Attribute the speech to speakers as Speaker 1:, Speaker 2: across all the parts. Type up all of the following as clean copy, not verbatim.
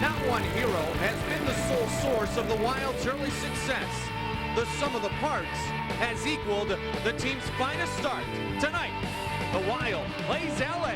Speaker 1: Not one hero has been the sole source of the Wild's early success. The sum of the parts has equaled the team's finest start. Tonight, the Wild plays LA.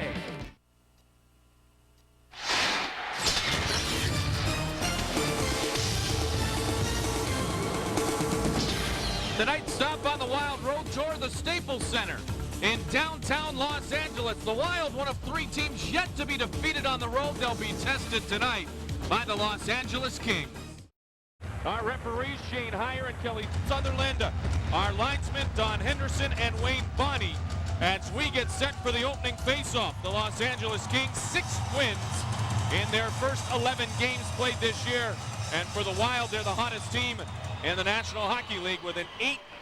Speaker 1: Tonight's stop on the Wild road tour, the Staples Center in downtown Los Angeles. The Wild, one of 3 teams yet to be defeated on the road. They'll be tested tonight by the Los Angeles Kings. Our referees, Shane Heyer and Kelly Sutherland. Our linesmen, Don Henderson and Wayne Bonney. As we get set for the opening faceoff, the Los Angeles Kings 6 wins in their first 11 games played this year. And for the Wild, they're the hottest team in the National Hockey League with an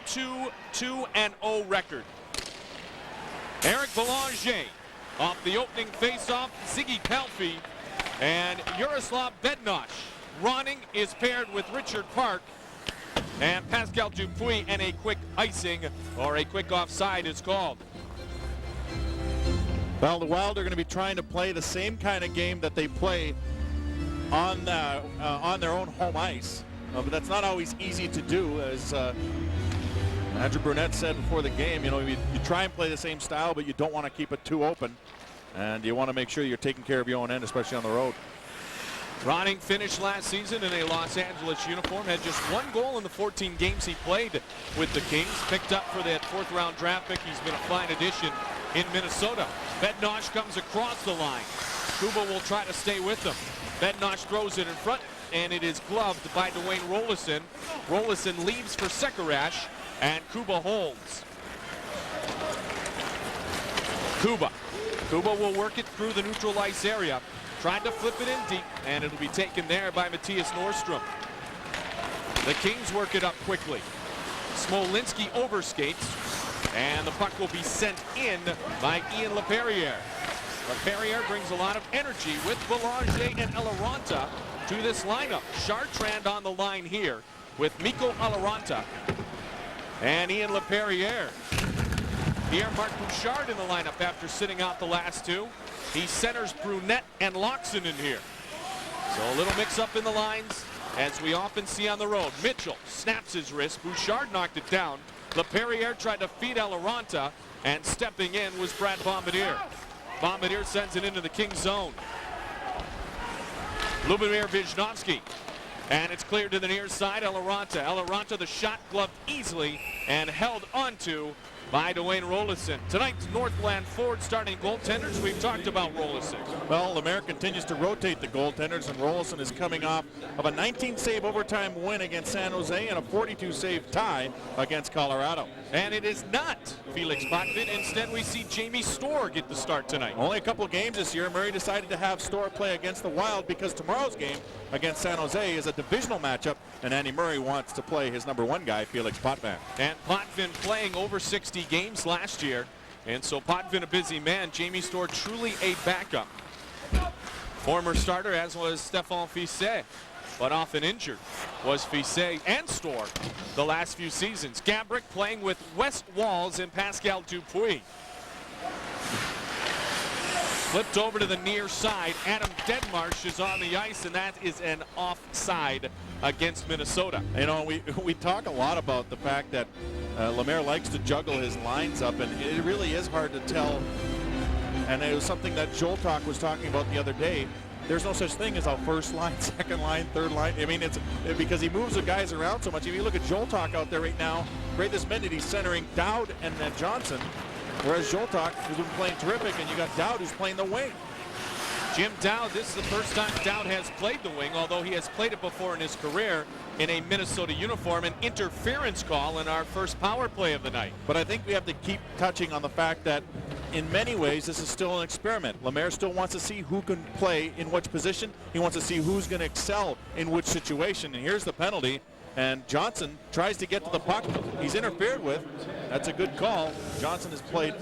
Speaker 1: 8-2-2-0 record. Eric Belanger off the opening faceoff, Ziggy Palffy and Jaroslav Bednosh. Ronning is paired with Richard Park and Pascal Dupuis, and a quick icing or a quick offside is called.
Speaker 2: Well, the Wild are going to be trying to play the same kind of game that they play on their own home ice. But that's not always easy to do, as Andrew Brunette said before the game. You know, you try and play the same style, but you don't want to keep it too open, and you want to make sure you're taking care of your own end, especially on the road.
Speaker 1: Ronning finished last season in a Los Angeles uniform, had just 1 goal in the 14 games he played with the Kings. Picked up for that 4th-round draft pick. He's been a fine addition in Minnesota. Bednosh comes across the line. Kuba will try to stay with him. Bednosh throws it in front, and it is gloved by Dwayne Roloson. Roloson leaves for Sekarash, and Kuba holds. Kuba will work it through the neutral ice area. Tried to flip it in deep, and it'll be taken there by Matthias Nordstrom. The Kings work it up quickly. Smolinski overskates, and the puck will be sent in by Ian LaPerriere. LaPerriere brings a lot of energy with Belanger and Eloranta to this lineup. Chartrand on the line here with Mikko Eloranta and Ian LaPerriere. Pierre-Marc Bouchard in the lineup after sitting out the last 2. He centers Brunette and Loxton in here. So a little mix-up in the lines, as we often see on the road. Mitchell snaps his wrist. Bouchard knocked it down. LaPerriere tried to feed Eloranta, and stepping in was Brad Bombardier. Bombardier sends it into the King zone. Lubomir Visnovsky, and it's cleared to the near side. Eloranta, the shot gloved easily and held onto by Dwayne Roloson. Tonight's Northland Ford starting goaltenders. We've talked about Roloson.
Speaker 2: Well, Lemaire continues to rotate the goaltenders, and Roloson is coming off of a 19-save overtime win against San Jose and a 42-save tie against Colorado.
Speaker 1: And it is not Felix Potvin. Instead, we see Jamie Storr get the start tonight.
Speaker 2: Only a couple of games this year. Murray decided to have Storr play against the Wild because tomorrow's game against San Jose is a divisional matchup, and Andy Murray wants to play his #1 guy, Felix Potvin.
Speaker 1: And Potvin playing over 60 games last year, and so Potvin a busy man. Jamie Storr truly a backup. Former starter, as was Stéphane Fiset, but often injured was Fiset and Storr the last few seasons. Gabrick playing with Wes Walz and Pascal Dupuis. Flipped over to the near side. Adam Deadmarsh is on the ice, and that is an offside against Minnesota.
Speaker 2: You know, we talk a lot about the fact that Lemaire likes to juggle his lines up, and it really is hard to tell. And it was something that Joltok was talking about the other day. There's no such thing as a first line, second line, third line. I mean, it's because he moves the guys around so much. If you look at Joltok out there right now, right this minute, he's centering Dowd and then Johnson. Whereas Joltok has been playing terrific, and you got Dowd who's playing the wing.
Speaker 1: Jim Dowd, this is the first time Dowd has played the wing, although he has played it before in his career in a Minnesota uniform. An interference call in our first power play of the night.
Speaker 2: But I think we have to keep touching on the fact that in many ways this is still an experiment. Lemaire still wants to see who can play in which position. He wants to see who's going to excel in which situation. And here's the penalty. And Johnson tries to get to the puck. He's interfered with. That's a good call. Johnson has played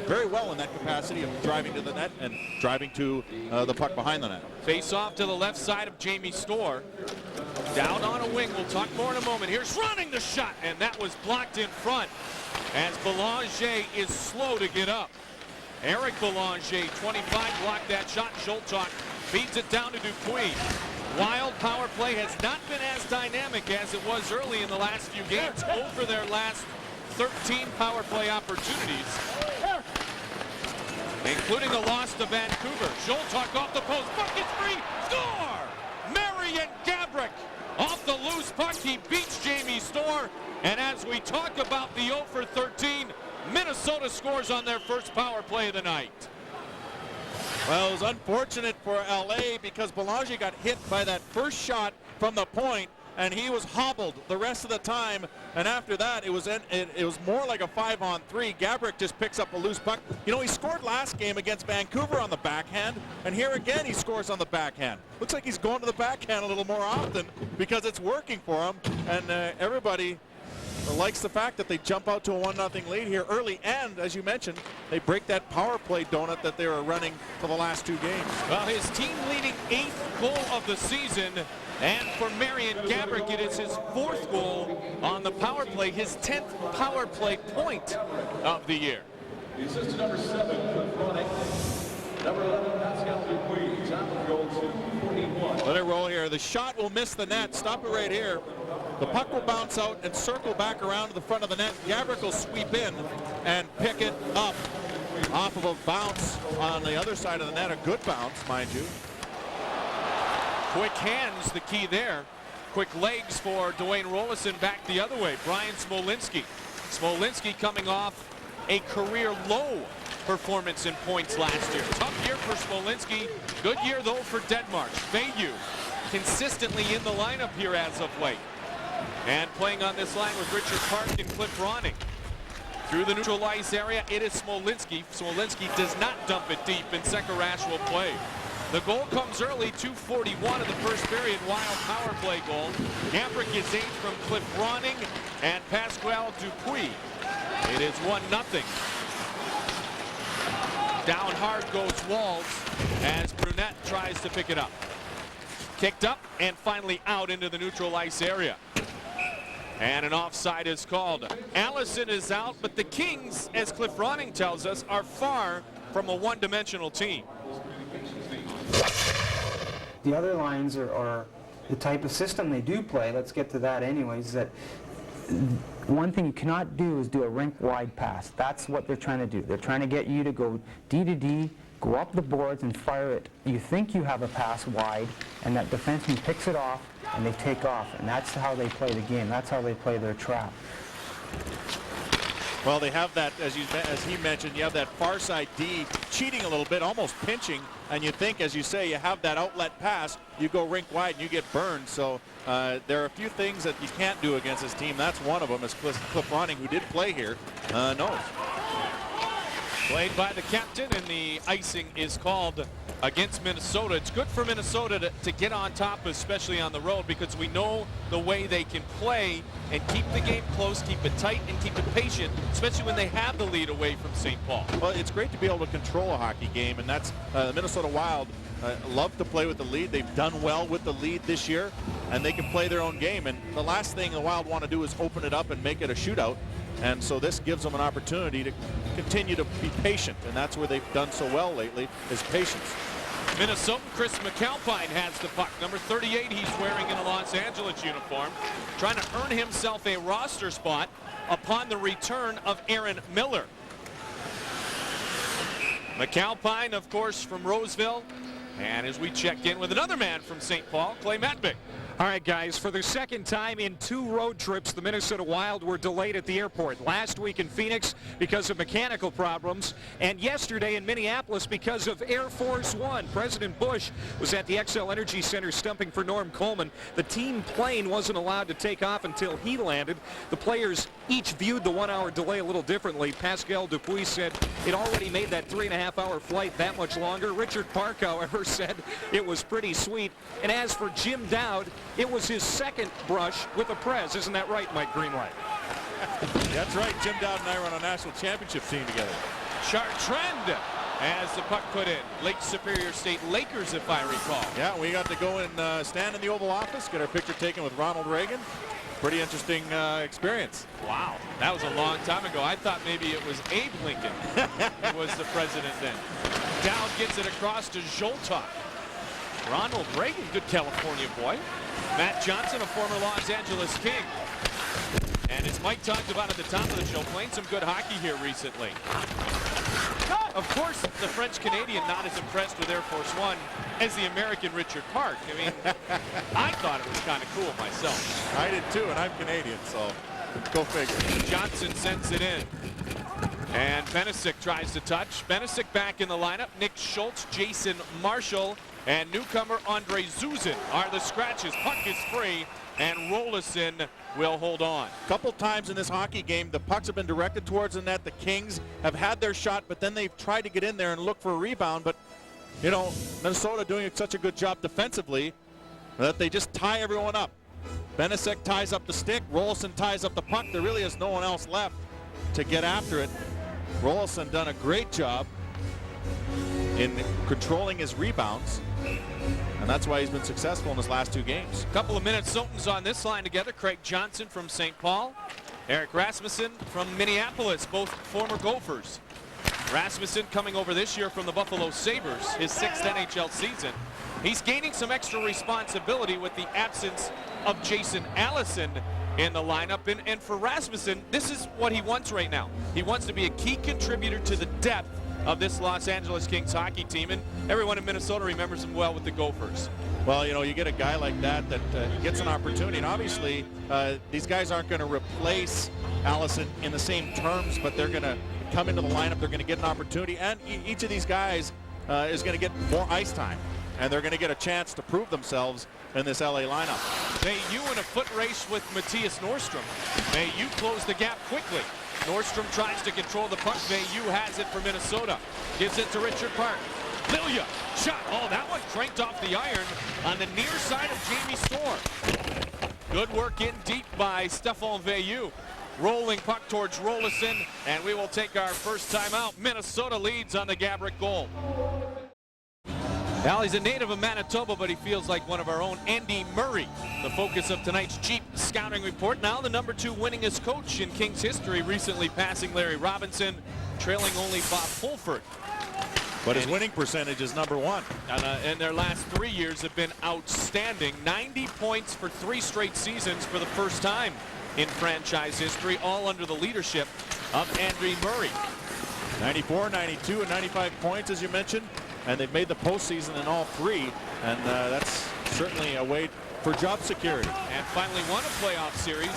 Speaker 2: very well in that capacity of driving to the net and driving to the puck behind the net.
Speaker 1: Face off to the left side of Jamie Storr. Down on a wing. We'll talk more in a moment. Here's running the shot, and that was blocked in front as Belanger is slow to get up. Eric Belanger, 25, blocked that shot. Joltok Feeds it down to Dupuis. Wild power play has not been as dynamic as it was early in the last few games. Over their last 13 power play opportunities, including a loss to Vancouver. Zoltak off the post. Bucket free. Score! Marian Gaborik off the loose puck. He beats Jamie Storr. And as we talk about the 0 for 13, Minnesota scores on their first power play of the night.
Speaker 2: Well, it was unfortunate for LA because Belanger got hit by that first shot from the point, and he was hobbled the rest of the time. And after that, it was more like a 5-on-3. Gaborik just picks up a loose puck. You know, he scored last game against Vancouver on the backhand, and here again he scores on the backhand. Looks like he's going to the backhand a little more often because it's working for him, and everybody likes the fact that they jump out to a 1-0 lead here early, and as you mentioned, they break that power play donut that they were running for the last 2 games.
Speaker 1: Well, his team-leading 8th goal of the season, and for Marian Gaborik, it is his 4th goal on the power play, his 10th power play point of the year.
Speaker 3: The assistant number 7, running. Number 11, Pascal Dupuis. Time of goal 2:41.
Speaker 2: Let it roll here. The shot will miss the net. Stop it right here. The puck will bounce out and circle back around to the front of the net. Gaborik will sweep in and pick it up off of a bounce on the other side of the net. A good bounce, mind you.
Speaker 1: Quick hands, the key there. Quick legs for Dwayne Rollison back the other way. Brian Smolinski. Smolinski coming off a career low performance in points last year. Tough year for Smolinski. Good year, though, for Denmark. Fayou consistently in the lineup here as of late. And playing on this line with Richard Park and Cliff Ronning. Through the neutral ice area, it is Smolinski. Smolinski does not dump it deep, and Sekarash will play. The goal comes early, 2:41 of the first period. Wild power play goal. Gaborik is 8 from Cliff Ronning and Pascal Dupuis. It is 1-0. Down hard goes Walls as Brunette tries to pick it up. Kicked up and finally out into the neutral ice area. And an offside is called. Allison is out, but the Kings, as Cliff Ronning tells us, are far from a one-dimensional team.
Speaker 4: The other lines are the type of system they do play. Let's get to that anyways. That one thing you cannot do is do a rink-wide pass. That's what they're trying to do. They're trying to get you to go D to D, go up the boards and fire it. You think you have a pass wide, and that defenseman picks it off, and they take off. And that's how they play the game. That's how they play their trap.
Speaker 2: Well, they have that, as he mentioned, you have that far side D cheating a little bit, almost pinching, and you think, as you say, you have that outlet pass, you go rink wide and you get burned. So there are a few things that you can't do against this team. That's one of them, as Cliff Ronning, who did play here, knows.
Speaker 1: Played by the captain, and the icing is called against Minnesota. It's good for Minnesota to get on top, especially on the road, because we know the way they can play and keep the game close, keep it tight, and keep it patient, especially when they have the lead away from St. Paul.
Speaker 2: Well, it's great to be able to control a hockey game, and that's the Minnesota Wild love to play with the lead. They've done well with the lead this year, and they can play their own game. And the last thing the Wild want to do is open it up and make it a shootout. And so this gives them an opportunity to continue to be patient, and that's where they've done so well lately, is patience.
Speaker 1: Minnesota, Chris McAlpine has the puck. Number 38, he's wearing in a Los Angeles uniform, trying to earn himself a roster spot upon the return of Aaron Miller. McAlpine, of course, from Roseville. And as we check in with another man from St. Paul, Clay Matvick.
Speaker 5: All right, guys, for the second time in 2 road trips, the Minnesota Wild were delayed at the airport. Last week in Phoenix because of mechanical problems, and yesterday in Minneapolis because of Air Force One. President Bush was at the XL Energy Center stumping for Norm Coleman. The team plane wasn't allowed to take off until he landed. The players each viewed the 1-hour delay a little differently. Pascal Dupuis said it already made that 3.5-hour flight that much longer. Richard Park, however, said it was pretty sweet. And as for Jim Dowd, it was his second brush with a Prez. Isn't that right, Mike Greenlight?
Speaker 2: That's right. Jim Dowd and I were on a national championship team together.
Speaker 1: Chartrand as the puck put in. Lake Superior State Lakers, if I recall.
Speaker 2: Yeah, we got to go and stand in the Oval Office, get our picture taken with Ronald Reagan. Pretty interesting experience.
Speaker 1: Wow, that was a long time ago. I thought maybe it was Abe Lincoln who was the president then. Dowd gets it across to Zoltak. Ronald Reagan, good California boy. Matt Johnson, a former Los Angeles King. And as Mike talked about at the top of the show, playing some good hockey here recently. Of course, the French-Canadian not as impressed with Air Force One as the American Richard Park. I mean, I thought it was kind of cool myself.
Speaker 2: I did too, and I'm Canadian, so go figure.
Speaker 1: Johnson sends it in. And Benisic tries to touch. Benisic back in the lineup. Nick Schultz, Jason Marshall, and newcomer Andre Zuzin are the scratches. Puck is free, and Rolison will hold on.
Speaker 2: A couple times in this hockey game, the pucks have been directed towards the net. The Kings have had their shot, but then they've tried to get in there and look for a rebound. But, you know, Minnesota doing such a good job defensively that they just tie everyone up. Benisic ties up the stick. Rolison ties up the puck. There really is no one else left to get after it. Rolison done a great job in controlling his rebounds, and that's why he's been successful in his last 2 games.
Speaker 1: Couple of Minnesotans on this line together. Craig Johnson from St. Paul, Eric Rasmussen from Minneapolis, both former Gophers. Rasmussen coming over this year from the Buffalo Sabres, his 6th NHL season. He's gaining some extra responsibility with the absence of Jason Allison in the lineup. And for Rasmussen, this is what he wants right now. He wants to be a key contributor to the depth of this Los Angeles Kings hockey team, and everyone in Minnesota remembers him well with the Gophers.
Speaker 2: Well, you know, you get a guy like that gets an opportunity, and obviously these guys aren't going to replace Allison in the same terms, but they're going to come into the lineup, they're going to get an opportunity, and each of these guys is going to get more ice time, and they're going to get a chance to prove themselves in this LA lineup.
Speaker 1: Veilleux in a foot race with Matthias Nordstrom. Veilleux closed the gap quickly. Nordstrom tries to control the puck. Veilleux has it for Minnesota. Gives it to Richard Park. Lilia, shot. Oh, that one cranked off the iron on the near side of Jamie Storr. Good work in deep by Stephane Veilleux. Rolling puck towards Rolison, and we will take our first timeout. Minnesota leads on the Gabrick goal. Well, he's a native of Manitoba, but he feels like one of our own. Andy Murray, the focus of tonight's Jeep scouting report. Now the #2 winningest coach in Kings history, recently passing Larry Robinson, trailing only Bob Fulford.
Speaker 2: But his winning percentage is #1.
Speaker 1: And their last 3 years have been outstanding. 90 points for 3 straight seasons for the first time in franchise history, all under the leadership of Andy Murray.
Speaker 2: 94, 92, and 95 points, as you mentioned. And they've made the postseason in all 3, and that's certainly a way for job security.
Speaker 1: And finally won a playoff series,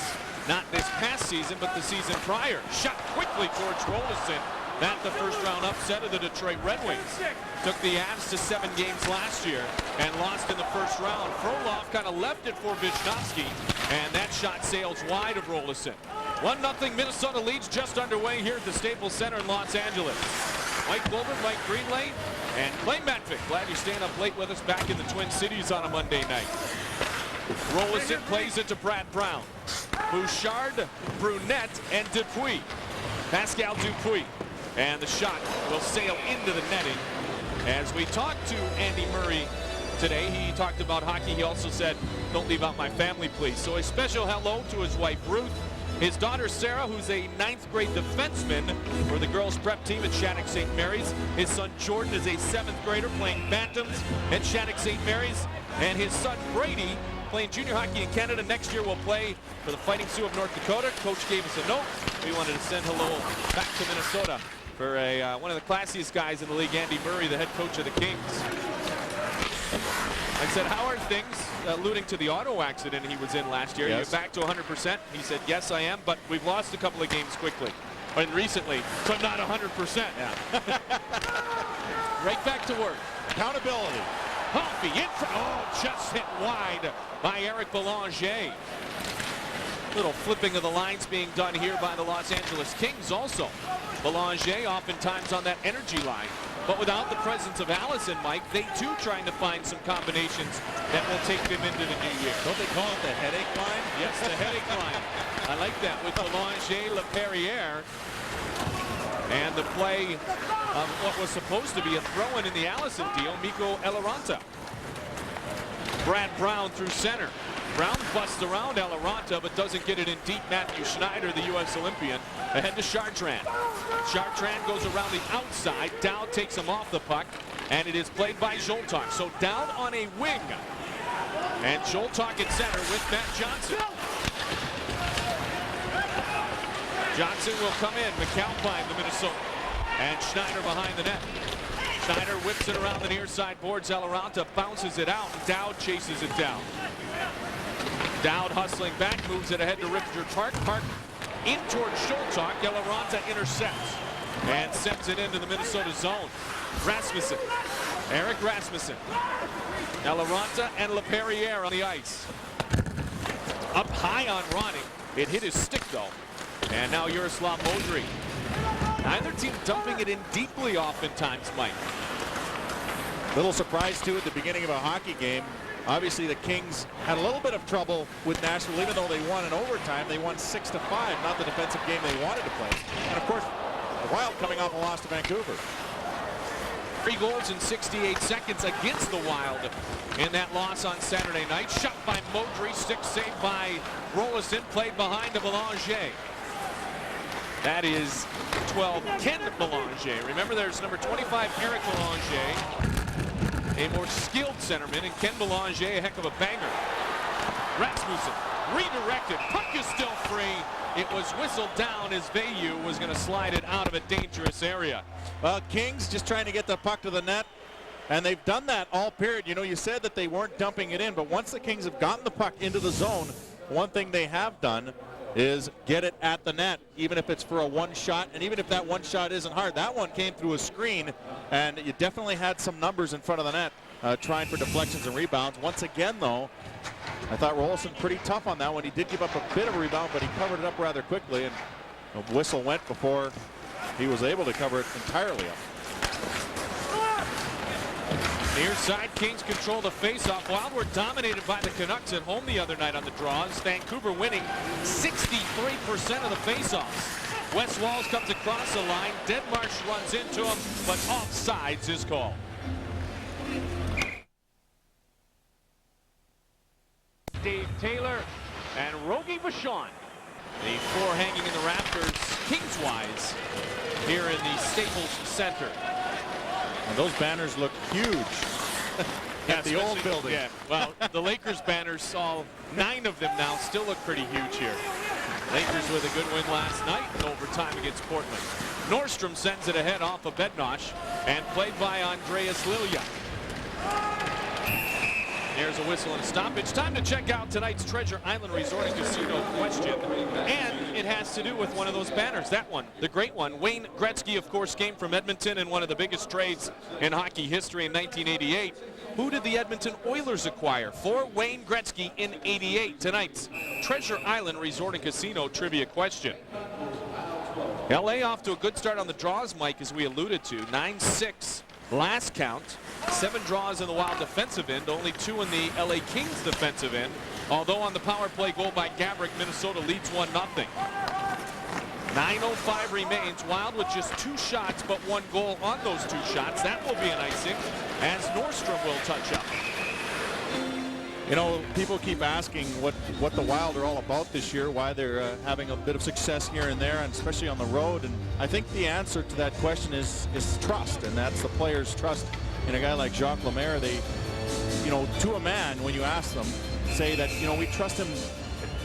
Speaker 1: not this past season, but the season prior. Shot quickly towards Rolison. That the first round upset of the Detroit Red Wings. Took the Avs to 7 games last year and lost in the first round. Frolov kind of left it for Vishnowsky, and that shot sails wide of Rolison. 1-0 Minnesota leads just underway here at the Staples Center in Los Angeles. Mike Goldberg, Mike Greenlay, and Clay Matvick. Glad you're staying up late with us back in the Twin Cities on a Monday night. Rolison plays it to Brad Brown. Bouchard, Brunette, and Dupuis. Pascal Dupuis. And the shot will sail into the netting. As we talked to Andy Murray today, he talked about hockey. He also said, "Don't leave out my family, please." So a special hello to his wife, Ruth. His daughter, Sarah, who's a 9th grade defenseman for the girls' prep team at Shattuck St. Mary's. His son, Jordan, is a 7th grader playing Bantams at Shattuck St. Mary's. And his son, Brady, playing junior hockey in Canada. Next year will play for the Fighting Sioux of North Dakota. Coach gave us a note. We wanted to send hello back to Minnesota for one of the classiest guys in the league, Andy Murray, the head coach of the Kings. I said, "How are things?" Alluding to the auto accident he was in last year.
Speaker 2: Yes.
Speaker 1: You're back to 100%. He said, "Yes, I am, but we've lost a couple of games quickly." And recently, so not 100%.
Speaker 2: Yeah.
Speaker 1: Right back to work.
Speaker 2: Accountability.
Speaker 1: Humpy in front. Oh, just hit wide by Eric Belanger. Little flipping of the lines being done here by the Los Angeles Kings also. Belanger oftentimes on that energy line. But without the presence of Allison, Mike, they too trying to find some combinations that will take them into the new year.
Speaker 2: Don't they call it the headache line?
Speaker 1: Yes, the headache line. I like that with Belanger, LaPerriere. And the play of what was supposed to be a throw-in in the Allison deal, Mikko Eloranta. Brad Brown through center. Brown busts around Alaranta, but doesn't get it in deep. Matthew Schneider, the U.S. Olympian, ahead to Chartrand. Chartrand goes around the outside. Dowd takes him off the puck, and it is played by Zoltok. So Dowd on a wing, and Zoltok at center with Matt Johnson. Johnson will come in. McAlpine, the Minnesota, and Schneider behind the net. Schneider whips it around the near side boards. Alaranta bounces it out. Dowd chases it down. Dowd hustling back, moves it ahead to Richard Park. Park in towards Zoltok. Alaranta intercepts and sends it into the Minnesota zone. Rasmussen, Eric Rasmussen. Alaranta and LaPerriere on the ice. Up high on Ronning. It hit his stick though. And now Yaroslav Modry. Neither team dumping it in deeply oftentimes, Mike.
Speaker 2: Little surprise too at the beginning of a hockey game. Obviously the Kings had a little bit of trouble with Nashville, even though they won in overtime. They won 6-5, not the defensive game they wanted to play. And of course, the Wild coming off a loss to Vancouver.
Speaker 1: 3 goals in 68 seconds against the Wild in that loss on Saturday night. Shot by Modry, stick saved by Rolison, played behind to Belanger. That is 12, Ken Belanger. Remember, there's number 25, Eric Belanger, a more skilled centerman, and Ken Belanger, a heck of a banger. Rasmussen redirected. Puck is still free. It was whistled down as Veilleux was going to slide it out of a dangerous area.
Speaker 2: Well, Kings just trying to get the puck to the net, and they've done that all period. You know, you said that they weren't dumping it in, but once the Kings have gotten the puck into the zone, one thing they have done is get it at the net, even if it's for a one shot, and even if that one shot isn't hard. That one came through a screen, and you definitely had some numbers in front of the net trying for deflections and rebounds. Once again, though, I thought Rolison pretty tough on that one. He did give up a bit of a rebound, but he covered it up rather quickly, and a whistle went before he was able to cover it entirely up.
Speaker 1: Near side, Kings control the faceoff. Wild were dominated by the Canucks at home the other night on the draws. Vancouver winning 63% of the faceoffs. Wes Walz comes across the line. Deadmarsh runs into him, but offsides is called. Dave Taylor and Rogie Vachon. The 4 hanging in the rafters, Kings-wise, here in the Staples Center.
Speaker 2: And those banners look huge. At the old building.
Speaker 1: Yeah, well, the Lakers banners, all 9 of them now, still look pretty huge here. Lakers with a good win last night in overtime against Portland. Nordstrom sends it ahead off of Bednosh and played by Andreas Lilja. There's a whistle and a stoppage. Time to check out tonight's Treasure Island Resort and Casino question. And it has to do with one of those banners, that one, the great one. Wayne Gretzky, of course, came from Edmonton in one of the biggest trades in hockey history in 1988. Who did the Edmonton Oilers acquire for Wayne Gretzky in '88? Tonight's Treasure Island Resort and Casino trivia question. LA off to a good start on the draws, Mike, as we alluded to. 9-6 last count. 7 draws in the Wild defensive end, only 2 in the LA Kings defensive end. Although on the power play goal by Gabrick, Minnesota leads 1-0. 9:05 remains. Wild with just 2 shots, but 1 goal on those 2 shots. That will be an icing as Nordstrom will touch up.
Speaker 2: You know, people keep asking what the Wild are all about this year, why they're having a bit of success here and there, and especially on the road. And I think the answer to that question is trust, and that's the players' trust in a guy like Jacques Lemaire. They, you know, to a man, when you ask them, say that, you know, we trust him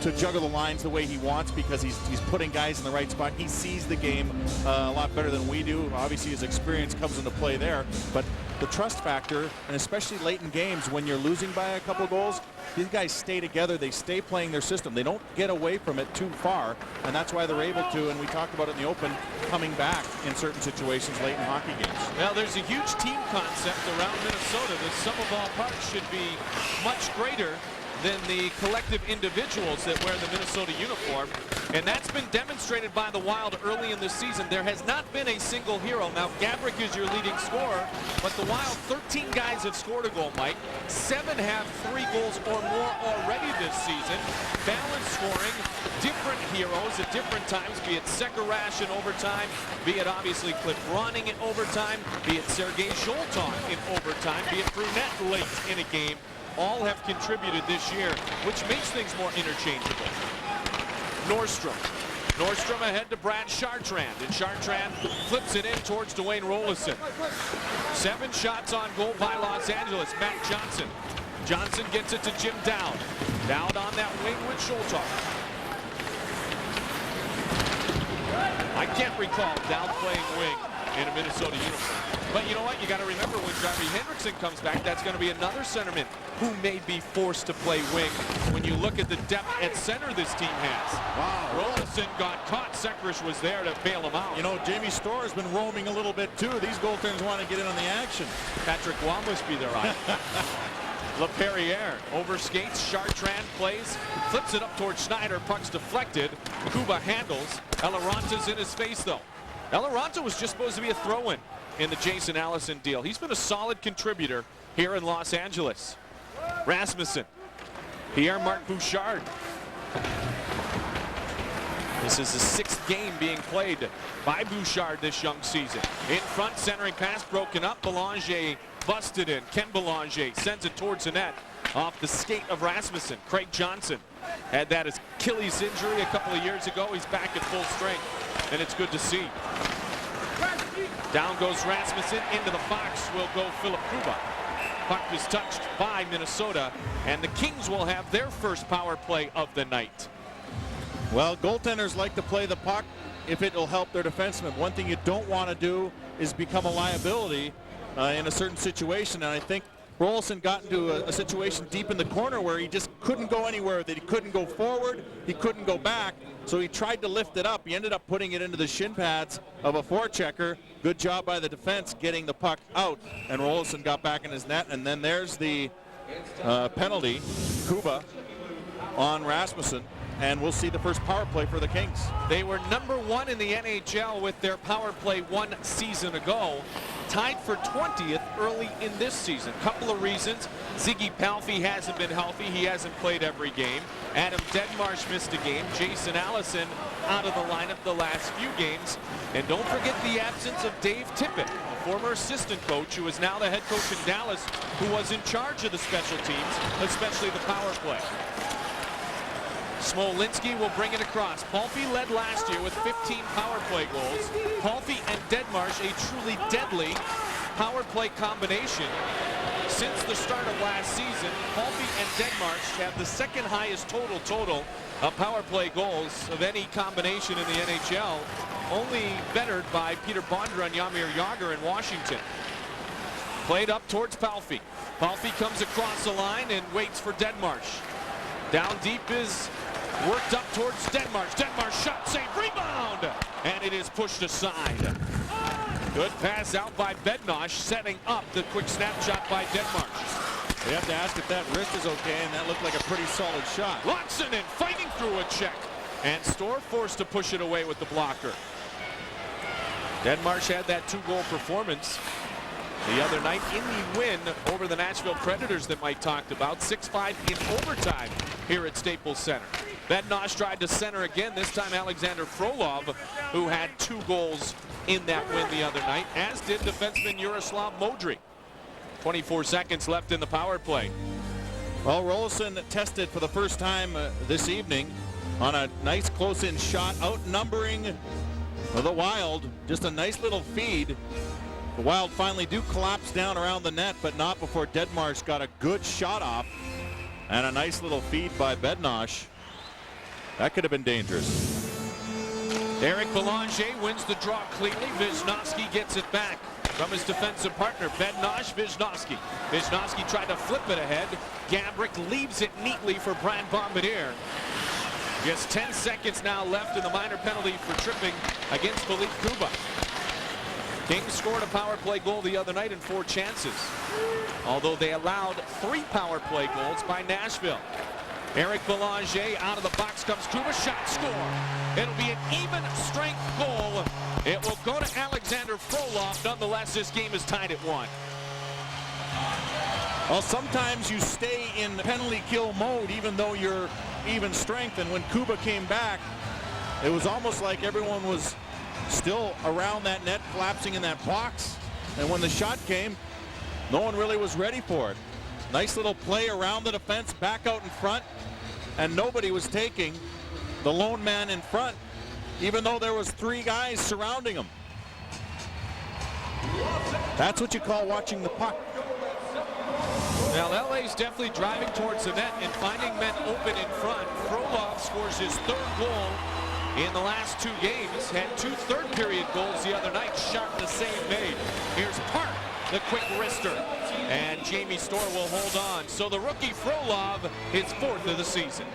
Speaker 2: to juggle the lines the way he wants because he's putting guys in the right spot. He sees the game a lot better than we do. Obviously, his experience comes into play there, but the trust factor, and especially late in games when you're losing by a couple goals, these guys stay together. They stay playing their system. They don't get away from it too far, and that's why they're able to, and we talked about it in the open, coming back in certain situations late in hockey games.
Speaker 1: Well, there's a huge team concept around Minnesota. The sum of all parts should be much greater than the collective individuals that wear the Minnesota uniform, and that's been demonstrated by the Wild early in the season. There has not been a single hero. Now, Gabrick is your leading scorer, but the Wild, 13 guys have scored a goal, Mike. 7 have 3 goals or more already this season. Balanced scoring, different heroes at different times, be it Sekarash in overtime, be it obviously Cliff Ronning in overtime, be it Sergei Zoltok in overtime, be it Brunette late in a game. all have contributed this year, which makes things more interchangeable. Nordstrom ahead to Brad Chartrand, and Chartrand flips it in towards Dwayne Rollison. 7 shots on goal by Los Angeles. Matt Johnson. Johnson gets it to Jim Dowd. Dowd on that wing with Sholtar. I can't recall Dowd playing wing in a Minnesota uniform. But you know what? You got to remember when Jarvi Hendrickson comes back, that's going to be another centerman who may be forced to play wing when you look at the depth at center this team has.
Speaker 2: Wow.
Speaker 1: Rollison got caught. Sekrish was there to bail him out.
Speaker 2: You know, Jamie Storr's been roaming a little bit too. These goaltenders want to get in on the action.
Speaker 1: Patrick Waugh must be their eye. LaPerriere overskates. Chartrand plays, flips it up towards Schneider. Puck's deflected. Kuba handles. Elaranta's in his face though. Eloranta was just supposed to be a throw-in in the Jason Allison deal. He's been a solid contributor here in Los Angeles. Rasmussen. Pierre-Marc Bouchard. This is the 6th game being played by Bouchard this young season. In front, centering pass broken up. Belanger busted in. Ken Belanger sends it towards the net off the skate of Rasmussen. Craig Johnson had that Achilles injury a couple of years ago. He's back at full strength, and it's good to see. Down goes Rasmussen. Into the box will go Philip Kuba. Puck is touched by Minnesota, and the Kings will have their first power play of the night.
Speaker 2: Well, goaltenders like to play the puck if it will help their defensemen. One thing you don't want to do is become a liability in a certain situation, and I think Rollison got into a situation deep in the corner where he just couldn't go anywhere, that he couldn't go forward, he couldn't go back, so he tried to lift it up. He ended up putting it into the shin pads of a forechecker. Good job by the defense getting the puck out, and Rollison got back in his net, and then there's the penalty, Kuba on Rasmussen, and we'll see the first power play for the Kings.
Speaker 1: They were #1 in the NHL with their power play 1 season ago. Tied for 20th early in this season. Couple of reasons. Ziggy Palffy hasn't been healthy. He hasn't played every game. Adam Deadmarsh missed a game. Jason Allison out of the lineup the last few games. And don't forget the absence of Dave Tippett, a former assistant coach who is now the head coach in Dallas, who was in charge of the special teams, especially the power play. Smolinski will bring it across. Palffy led last year with 15 power play goals. Palffy and Deadmarsh, a truly deadly power play combination. Since the start of last season, Palffy and Deadmarsh have the second highest total of power play goals of any combination in the NHL, only bettered by Peter Bondra and Jaromir Jagr in Washington. Played up towards Palffy. Palffy comes across the line and waits for Deadmarsh. Down deep is worked up towards Deadmarsh. Deadmarsh shot, save, rebound! And it is pushed aside. Good pass out by Bednosh, setting up the quick snapshot by Deadmarsh.
Speaker 2: We have to ask if that wrist is okay, and that looked like a pretty solid shot.
Speaker 1: Laaksonen fighting through a check. And Storr forced to push it away with the blocker. Deadmarsh had that 2-goal performance the other night in the win over the Nashville Predators that Mike talked about. 6-5 in overtime here at Staples Center. Bednosh tried to center again, this time Alexander Frolov, who had 2 goals in that win the other night, as did defenseman Yaroslav Modry. 24 seconds left in the power play.
Speaker 2: Well, Rollison tested for the first time this evening on a nice close-in shot, outnumbering the Wild. Just a nice little feed. The Wild finally do collapse down around the net, but not before Deadmarsh got a good shot off. And a nice little feed by Bednosh. That could have been dangerous.
Speaker 1: Eric Belanger wins the draw cleanly. Wisnowski gets it back from his defensive partner, Bednosh. Wisnowski. Wisnowski tried to flip it ahead. Gabrick leaves it neatly for Brad Bombardier. Just 10 seconds now left in the minor penalty for tripping against Philippe Kuba. Kings scored a power play goal the other night in 4 chances, although they allowed 3 power play goals by Nashville. Eric Belanger out of the box comes Kuba, shot, score. It'll be an even strength goal. It will go to Alexander Frolov. Nonetheless, this game is tied at 1.
Speaker 2: Well, sometimes you stay in penalty kill mode even though you're even strength, and when Kuba came back, it was almost like everyone was still around that net, collapsing in that box, and when the shot came, no one really was ready for it. Nice little play around the defense, back out in front, and nobody was taking the lone man in front, even though there was 3 guys surrounding him. That's what you call watching the puck.
Speaker 1: Now, LA's definitely driving towards the net and finding men open in front. Frolov scores his 3rd goal in the last 2 games. Had 2 third-period goals the other night. Sharp the save made. Here's Park, the quick wrister. And Jamie Storr will hold on. So the rookie Frolov, his 4th of the season.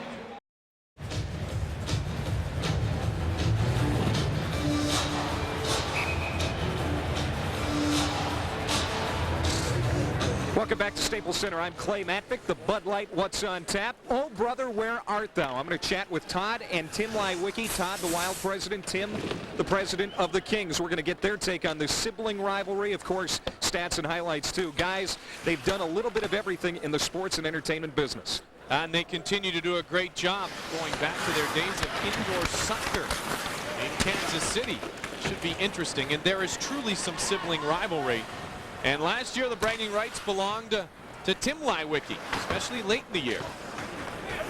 Speaker 5: Welcome back to Staples Center. I'm Clay Matvick, the Bud Light What's on Tap. Oh, brother, where art thou? I'm going to chat with Todd and Tim Leiweke. Todd, the Wild president. Tim, the president of the Kings. We're going to get their take on the sibling rivalry. Of course, stats and highlights, too. Guys, they've done a little bit of everything in the sports and entertainment business.
Speaker 1: And they continue to do a great job going back to their days of indoor soccer in Kansas City. Should be interesting. And there is truly some sibling rivalry. And last year, the bragging rights belonged to Tim Leiweke, especially late in the year.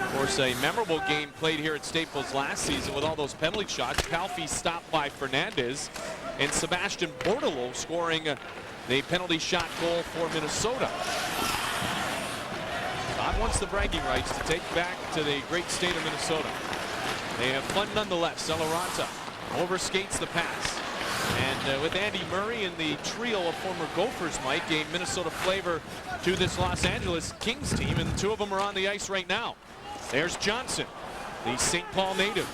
Speaker 1: Of course, a memorable game played here at Staples last season with all those penalty shots. Palffy stopped by Fernandez, and Sebastian Bordalo scoring the penalty shot goal for Minnesota. Todd wants the bragging rights to take back to the great state of Minnesota. They have fun nonetheless. Celerata overskates the pass. And with Andy Murray and the trio of former Gophers, Mike, a Minnesota flavor to this Los Angeles Kings team, and the 2 of them are on the ice right now. There's Johnson, the St. Paul native.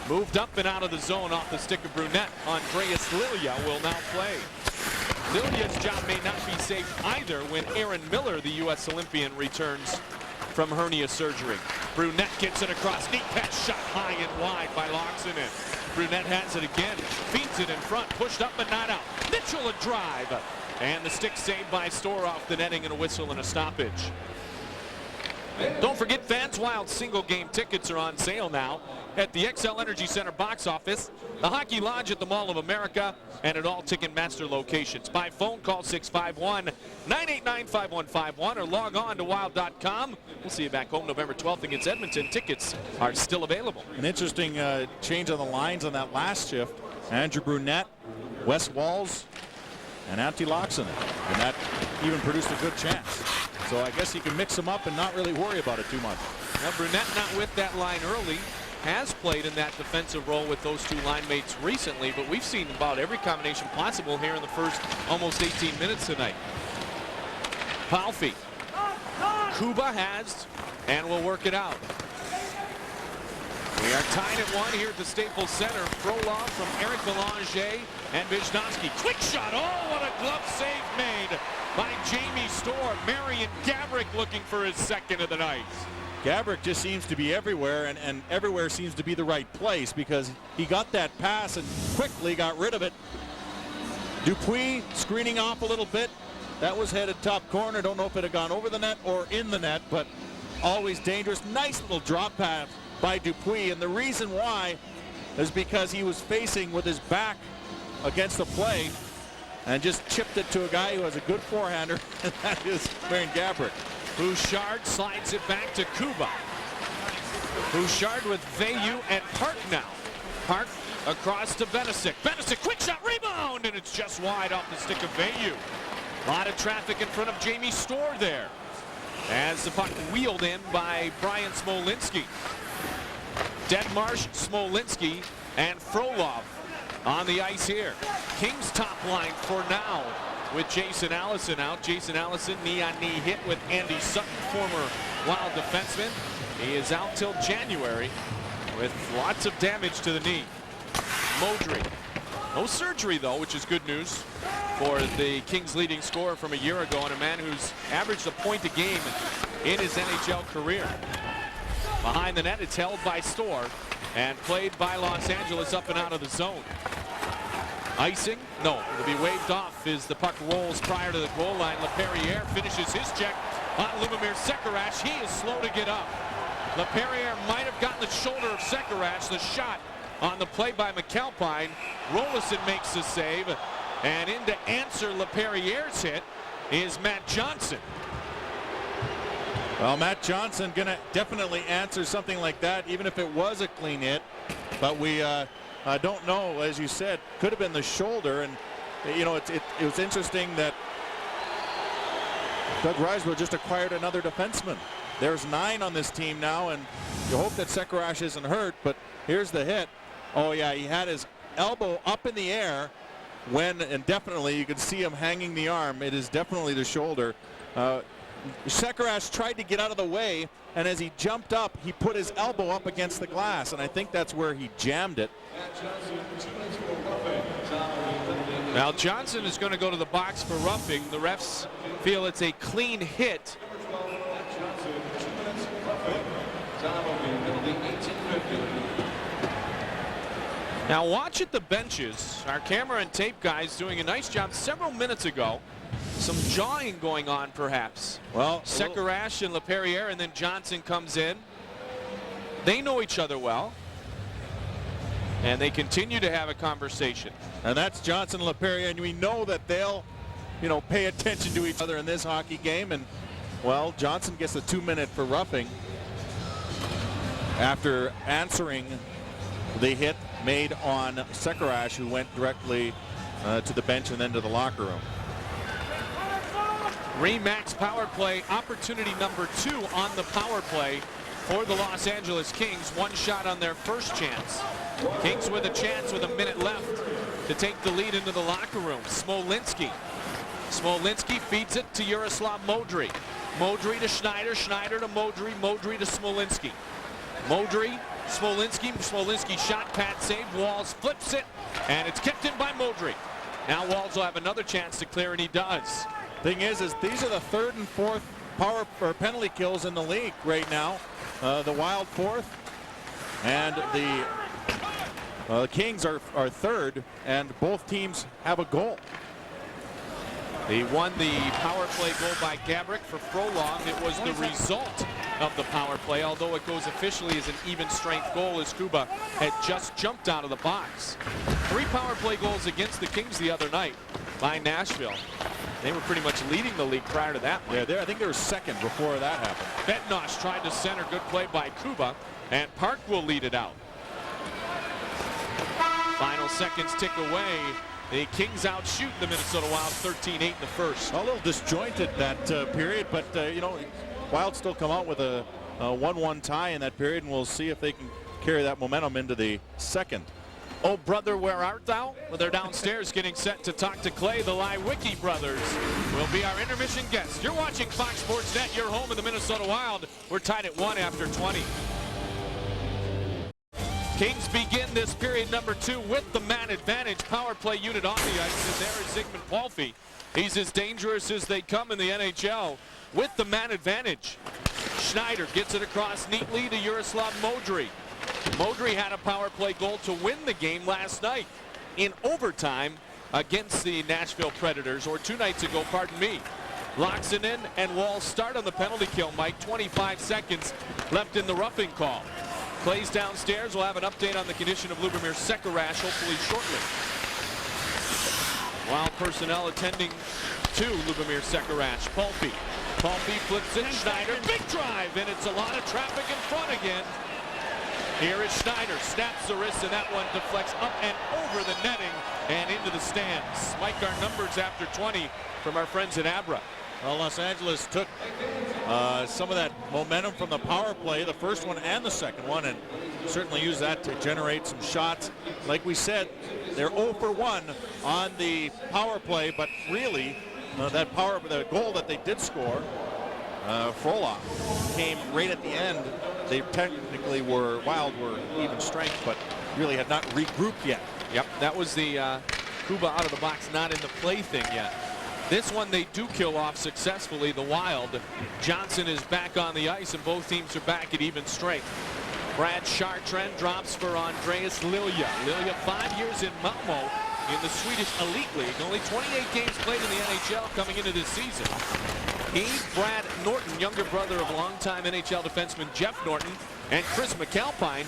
Speaker 1: Moved up and out of the zone off the stick of Brunette. Andreas Lilia will now play. Lilia's job may not be safe either when Aaron Miller, the U.S. Olympian, returns from hernia surgery. Brunette gets it across. Neat pass shot high and wide by Loxonen. Brunette has it again, feeds it in front, pushed up but not out. Mitchell a drive, and the stick saved by Storr off the netting and a whistle and a stoppage. Don't forget, fans, Wild single game tickets are on sale now at the XL Energy Center box office, the Hockey Lodge at the Mall of America, and at all Ticketmaster locations. By phone, call 651-989-5151 or log on to wild.com. We'll see you back home November 12th against Edmonton. Tickets are still available.
Speaker 2: An interesting change on the lines on that last shift. Andrew Brunette, Wes Walz, and Antti Loxonen. And that even produced a good chance. So I guess you can mix them up and not really worry about it too much.
Speaker 1: Now, Brunette not with that line early. Has played in that defensive role with those 2 line mates recently, but we've seen about every combination possible here in the first almost 18 minutes tonight. Palffy. Kuba has and will work it out. We are tied at 1 here at the Staples Center. Frolov from Eric Belanger and Wisnowski. Quick shot. Oh, what a glove save made by Jamie Storr. Marian Gaborik looking for his 2nd of the night.
Speaker 2: Gaborik just seems to be everywhere, and everywhere seems to be the right place because he got that pass and quickly got rid of it. Dupuis screening off a little bit. That was headed top corner. Don't know if it had gone over the net or in the net, but always dangerous. Nice little drop pass by Dupuis, and the reason why is because he was facing with his back against the play and just chipped it to a guy who has a good forehander, and that is Marian Gaborik.
Speaker 1: Bouchard slides it back to Kuba. Bouchard with Veilleux and Park now. Park across to Benesic. Benesic, quick shot, rebound, and it's just wide off the stick of Veilleux. A lot of traffic in front of Jamie Storr there as the puck wheeled in by Brian Smolinski. Deadmarsh, Smolinski, and Frolov on the ice here. Kings top line for now with Jason Allison out. Jason Allison, knee-on-knee hit with Andy Sutton, former Wild defenseman. He is out till January with lots of damage to the knee. Modry. No surgery, though, which is good news for the Kings' leading scorer from a year ago and a man who's averaged a point a game in his NHL career. Behind the net, it's held by Storr and played by Los Angeles up and out of the zone. Icing? No, it'll be waved off as the puck rolls prior to the goal line. LaPerriere finishes his check on Lubomir Sekerash. He is slow to get up. LaPerriere might have gotten the shoulder of Sekerash. The shot on the play by McAlpine. Rolison makes the save. And in to answer LaPerriere's hit is Matt Johnson.
Speaker 2: Well, Matt Johnson going to definitely answer something like that, even if it was a clean hit. But we don't know, as you said, could have been the shoulder. And, you know, it was interesting that Doug Riseborough just acquired another defenseman. There's 9 on this team now, and you hope that Sekarash isn't hurt, but here's the hit. Oh, yeah, he had his elbow up in the air and definitely you can see him hanging the arm. It is definitely the shoulder. Sekarash tried to get out of the way, and as he jumped up, he put his elbow up against the glass, and I think that's where he jammed it.
Speaker 1: Now Johnson is going to go to the box for roughing. The refs feel it's a clean hit. Now watch at the benches. Our camera and tape guys doing a nice job several minutes ago. Some jawing going on perhaps.
Speaker 2: Well,
Speaker 1: Sekarash and LaPerriere, and then Johnson comes in. They know each other well, and they continue to have a conversation.
Speaker 2: And that's Johnson and LaPerriere, and we know that they'll, you know, pay attention to each other in this hockey game. And well, Johnson gets a 2-minute for roughing after answering the hit made on Sekarash, who went directly to the bench and then to the locker room.
Speaker 1: Remax power play, opportunity number 2 on the power play for the Los Angeles Kings. One shot on their first chance. Kings with a chance with a minute left to take the lead into the locker room. Smolinski feeds it to Yaroslav Modry. Modry to Schneider, Schneider to Modry, Modry to Smolinski. Modry, Smolinski shot, pad save, Walls flips it, and it's kept in by Modry. Now Walls will have another chance to clear, and he does.
Speaker 2: Thing is these are the 3rd and 4th power or penalty kills in the league right now. The Wild 4th, and the Kings are 3rd, and both teams have a goal.
Speaker 1: He won the power play goal by Gabrick for Frolong. It was the result of the power play, although it goes officially as an even strength goal, as Kuba had just jumped out of the box. 3 power play goals against the Kings the other night by Nashville. They were pretty much leading the league prior to that one.
Speaker 2: Yeah, I think they were 2nd before that happened.
Speaker 1: Betnosh tried to center, good play by Kuba, and Park will lead it out. Final seconds tick away. The Kings outshoot the Minnesota Wild 13-8 in the first.
Speaker 2: A little disjointed that period, but you know, Wild still come out with a 1-1 tie in that period, and we'll see if they can carry that momentum into the second.
Speaker 1: Oh, brother, where art thou? Well, they're downstairs getting set to talk to Clay. The Lywicki brothers will be our intermission guests. You're watching Fox Sports Net, your home of the Minnesota Wild. We're tied at 1 after 20. Kings begin this period number 2 with the man advantage. Power play unit on the ice, and there is Zygmunt Palffy. He's as dangerous as they come in the NHL with the man advantage. Schneider gets it across neatly to Yaroslav Modry. Modry had a power play goal to win the game last night in overtime against the Nashville Predators, or 2 nights ago, pardon me. Locks it in, and Walls start on the penalty kill, Mike. 25 seconds left in the roughing call. Clay's downstairs. We'll have an update on the condition of Lubomir Sekarash hopefully shortly. Wild personnel attending to Lubomir Sekarash. Palffy flips it, Schneider, big drive, and it's a lot of traffic in front again. Here is Schneider, snaps the wrist, and that one deflects up and over the netting and into the stands. Mike, our numbers after 20 from our friends at Abra.
Speaker 2: Well, Los Angeles took some of that momentum from the power play, the first one and the second one, and certainly used that to generate some shots. Like we said, they're 0 for 1 on the power play, but really the goal that they did score, Frolong, came right at the end. They technically Wild were even strength, but really had not regrouped yet.
Speaker 1: Yep, that was the Kuba out of the box, not in the play thing yet. This one they do kill off successfully, the Wild. Johnson is back on the ice, and both teams are back at even strength. Brad Chartrand drops for Andreas Lilja. Lilja 5 years in Malmo in the Swedish Elite League. Only 28 games played in the NHL coming into this season. He, Brad Norton, younger brother of longtime NHL defenseman Jeff Norton, and Chris McAlpine,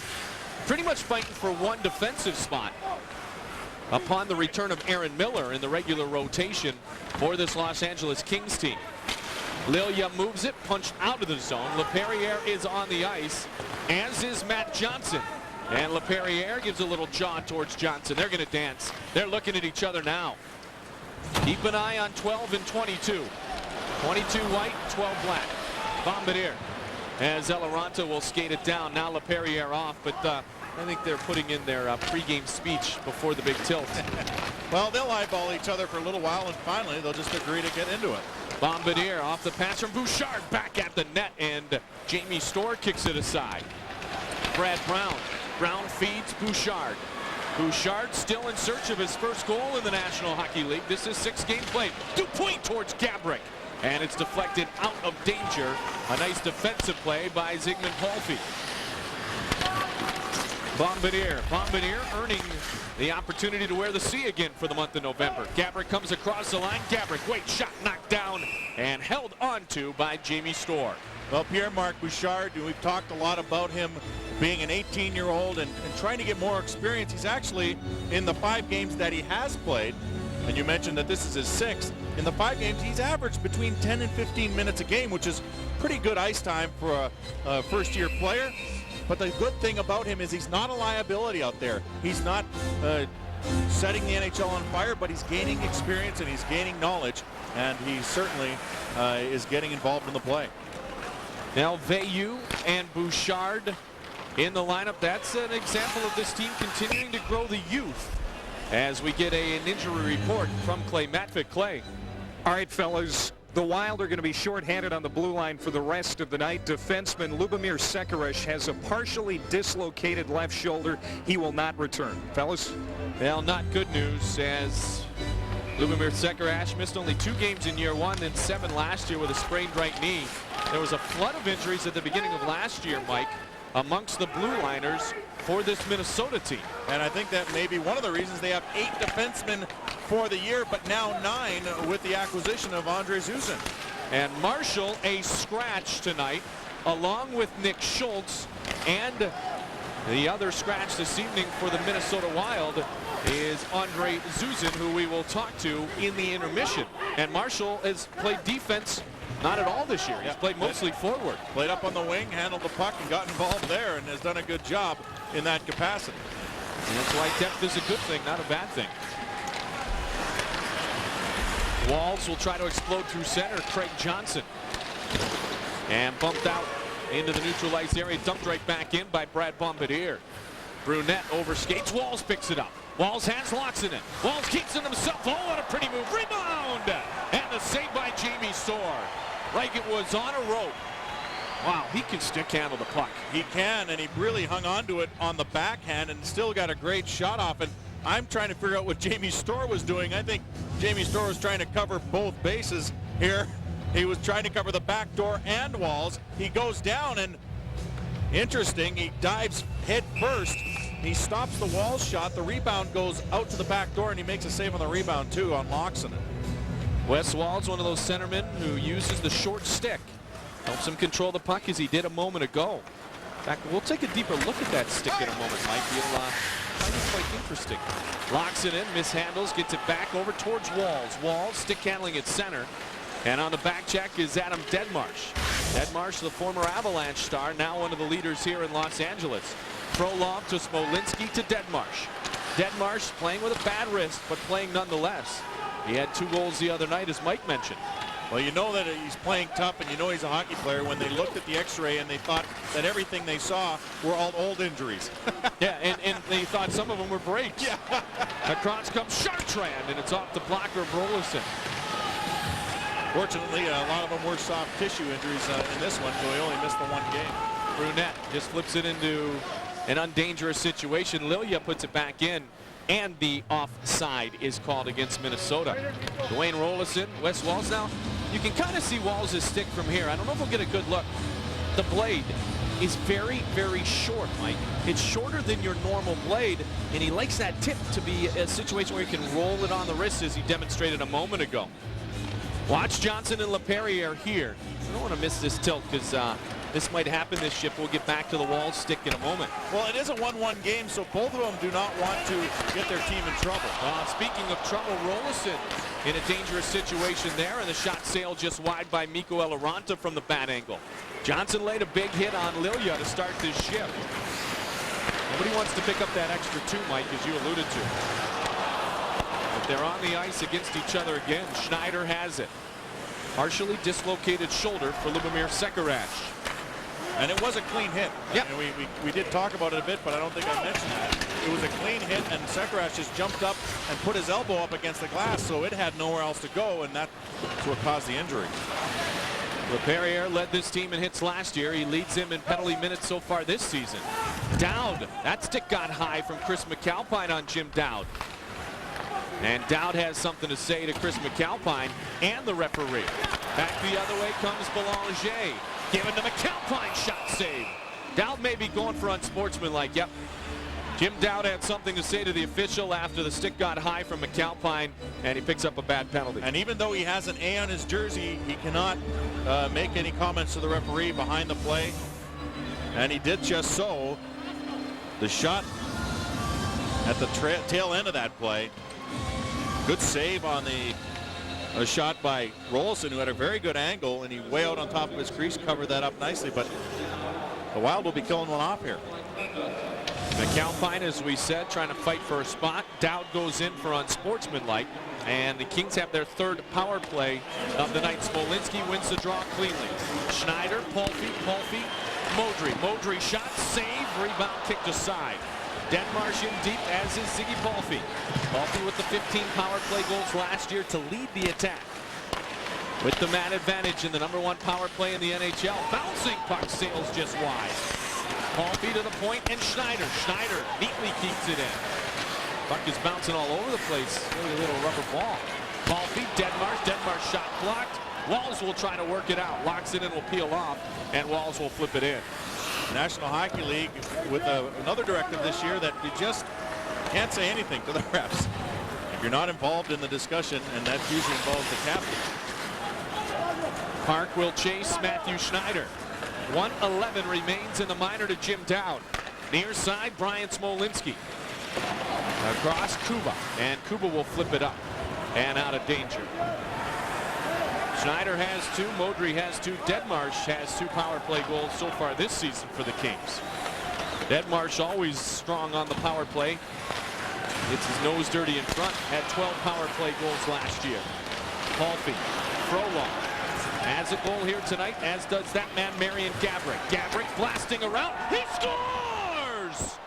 Speaker 1: pretty much fighting for one defensive spot upon the return of Aaron Miller in the regular rotation for this Los Angeles Kings team. Lilia moves it, punched out of the zone. LaPerriere is on the ice, as is Matt Johnson. And LaPerriere gives a little jaw towards Johnson. They're going to dance. They're looking at each other now. Keep an eye on 12 and 22. 22 white, 12 black. Bombardier, as Eloranta will skate it down. Now LaPerriere off, but I think they're putting in their pregame speech before the big tilt.
Speaker 2: Well, they'll eyeball each other for a little while, and finally they'll just agree to get into it.
Speaker 1: Bombardier off the pass from Bouchard, back at the net, and Jamie Storr kicks it aside. Brad Brown. Brown feeds Bouchard. Bouchard still in search of his first goal in the National Hockey League. This is 6-game play. Dupuis towards Gabrick. And it's deflected out of danger. A nice defensive play by Zygmunt Palffy. Bombardier earning the opportunity to wear the C again for the month of November. Gabrick comes across the line. Gabrick, wait, shot knocked down and held onto by Jamie Storr.
Speaker 2: Well, Pierre-Marc Bouchard, we've talked a lot about him being an 18-year-old and trying to get more experience. He's actually, in the 5 games that he has played, and you mentioned that this is his 6th, in the 5 games he's averaged between 10 and 15 minutes a game, which is pretty good ice time for a first-year player. But the good thing about him is he's not a liability out there. He's not setting the NHL on fire, but he's gaining experience and he's gaining knowledge, and he certainly is getting involved in the play.
Speaker 1: Now Veilleux and Bouchard in the lineup. That's an example of this team continuing to grow the youth, as we get an injury report from Clay Matvick. Clay.
Speaker 5: All right, fellas. The Wild are going to be shorthanded on the blue line for the rest of the night. Defenseman Lubomir Sekerish has a partially dislocated left shoulder. He will not return. Fellas?
Speaker 1: Well, not good news, as Lubomir Sekerish missed only 2 games in year 1, then 7 last year with a sprained right knee. There was a flood of injuries at the beginning of last year, Mike, amongst the blue liners for this Minnesota team.
Speaker 2: And I think that may be one of the reasons they have 8 defensemen for the year, but now 9 with the acquisition of Andre Zuzin.
Speaker 1: And Marshall a scratch tonight, along with Nick Schultz, and the other scratch this evening for the Minnesota Wild is Andre Zuzin, who we will talk to in the intermission. And Marshall has played defense not at all this year. He's played mostly forward.
Speaker 2: Played up on the wing, handled the puck, and got involved there, and has done a good job in that capacity.
Speaker 1: And that's why depth is a good thing, not a bad thing. Walls will try to explode through center. Craig Johnson. And bumped out into the neutral ice area. Dumped right back in by Brad Bombardier. Brunette overskates. Walls picks it up. Walls has locks in it. Walls keeps it himself. Oh, what a pretty move. Rebound! And the save by Jamie Storr. Like it was on a rope. Wow, he can stick handle the puck.
Speaker 2: He can, and he really hung on to it on the backhand and still got a great shot off. And I'm trying to figure out what Jamie Storr was doing. I think Jamie Storr was trying to cover both bases here. He was trying to cover the back door and Walls. He goes down, and interesting, he dives head first. He stops the Walls shot. The rebound goes out to the back door, and he makes a save on the rebound too on Loxonen.
Speaker 1: Wes Walz, one of those centermen who uses the short stick. Helps him control the puck as he did a moment ago. In fact, we'll take a deeper look at that stick in a moment, Mike. You'll find it quite interesting. Locks it in, mishandles, gets it back over towards Walls. Walls stick handling at center. And on the back check is Adam Deadmarsh. Deadmarsh, the former Avalanche star, now one of the leaders here in Los Angeles. Prolong to Smolinski to Deadmarsh. Deadmarsh playing with a bad wrist, but playing nonetheless. He had 2 goals the other night, as Mike mentioned.
Speaker 2: Well, you know that he's playing tough, and you know he's a hockey player when they looked at the x-ray and they thought that everything they saw were all old injuries.
Speaker 1: Yeah, and they thought some of them were breaks.
Speaker 2: Yeah.
Speaker 1: Across comes Chartrand, and it's off the blocker of Rolison.
Speaker 2: Fortunately, a lot of them were soft tissue injuries in this one, so he only missed the 1 game.
Speaker 1: Brunette just flips it into an undangerous situation. Lilia puts it back in, and the offside is called against Minnesota. Dwayne Rolison, Wes Walz. Now, you can kind of see Walz' stick from here. I don't know if we'll get a good look. The blade is very, very short, Mike. It's shorter than your normal blade, and he likes that tip to be a situation where he can roll it on the wrist, as he demonstrated a moment ago. Watch Johnson and LaPerriere here. I don't want to miss this tilt, because this might happen this shift. We'll get back to the wall stick in a moment.
Speaker 2: Well, it is a 1-1 game, so both of them do not want to get their team in trouble.
Speaker 1: Speaking of trouble, Rolison in a dangerous situation there, and the shot sailed just wide by Mikko Eloranta from the bad angle. Johnson laid a big hit on Lilia to start this shift. Nobody wants to pick up that extra 2, Mike, as you alluded to. But they're on the ice against each other again. Schneider has it. Partially dislocated shoulder for Lubomir Sekerac.
Speaker 2: And it was a clean hit.
Speaker 1: Yep.
Speaker 2: And we did talk about it a bit, but I don't think I mentioned that. It was a clean hit, and Sekerac just jumped up and put his elbow up against the glass, so it had nowhere else to go, and that's what caused the injury.
Speaker 1: LePerriere led this team in hits last year. He leads them in penalty minutes so far this season. Dowd, that stick got high from Chris McAlpine on Jim Dowd. And Dowd has something to say to Chris McAlpine and the referee. Back the other way comes Belanger. Given to McAlpine, shot save. Dowd may be going for unsportsmanlike. Yep. Jim Dowd had something to say to the official after the stick got high from McAlpine, and he picks up a bad penalty.
Speaker 2: And even though he has an A on his jersey, he cannot make any comments to the referee behind the play. And he did just so. The shot at the tail end of that play. Good save on a shot by Rolison, who had a very good angle, and he way out on top of his crease covered that up nicely. But the Wild will be killing one off here.
Speaker 1: McAlpine, as we said, trying to fight for a spot. Dowd goes in for unsportsmanlike, and the Kings have their 3rd power play of the night. Smolinski wins the draw cleanly. Schneider, Palffy, Modry shot, save, rebound kicked aside. Denmarsh in deep, as is Ziggy Palffy. Palffy with the 15 power play goals last year to lead the attack. With the man advantage in the #1 power play in the NHL. Bouncing puck sails just wide. Palffy to the point, and Schneider neatly keeps it in. Puck is bouncing all over the place. Really a little rubber ball. Palffy, Denmarsh shot blocked. Walls will try to work it out. Locks it in, will peel off, and Walls will flip it in.
Speaker 2: National Hockey League with another directive this year that you just can't say anything to the refs. If you're not involved in the discussion, and that usually involves the captain.
Speaker 1: Park will chase Matthew Schneider. 1:11 remains in the minor to Jim Dowd. Near side, Brian Smolinski. Across Kuba, and Kuba will flip it up and out of danger. Schneider has 2, Modry has 2, Denmarsh has 2 power play goals so far this season for the Kings. Denmarsh always strong on the power play. Gets his nose dirty in front. Had 12 power play goals last year. Palffy, Frolov has a goal here tonight, as does that man Marian Gaborik. Gaborik blasting around. He scores!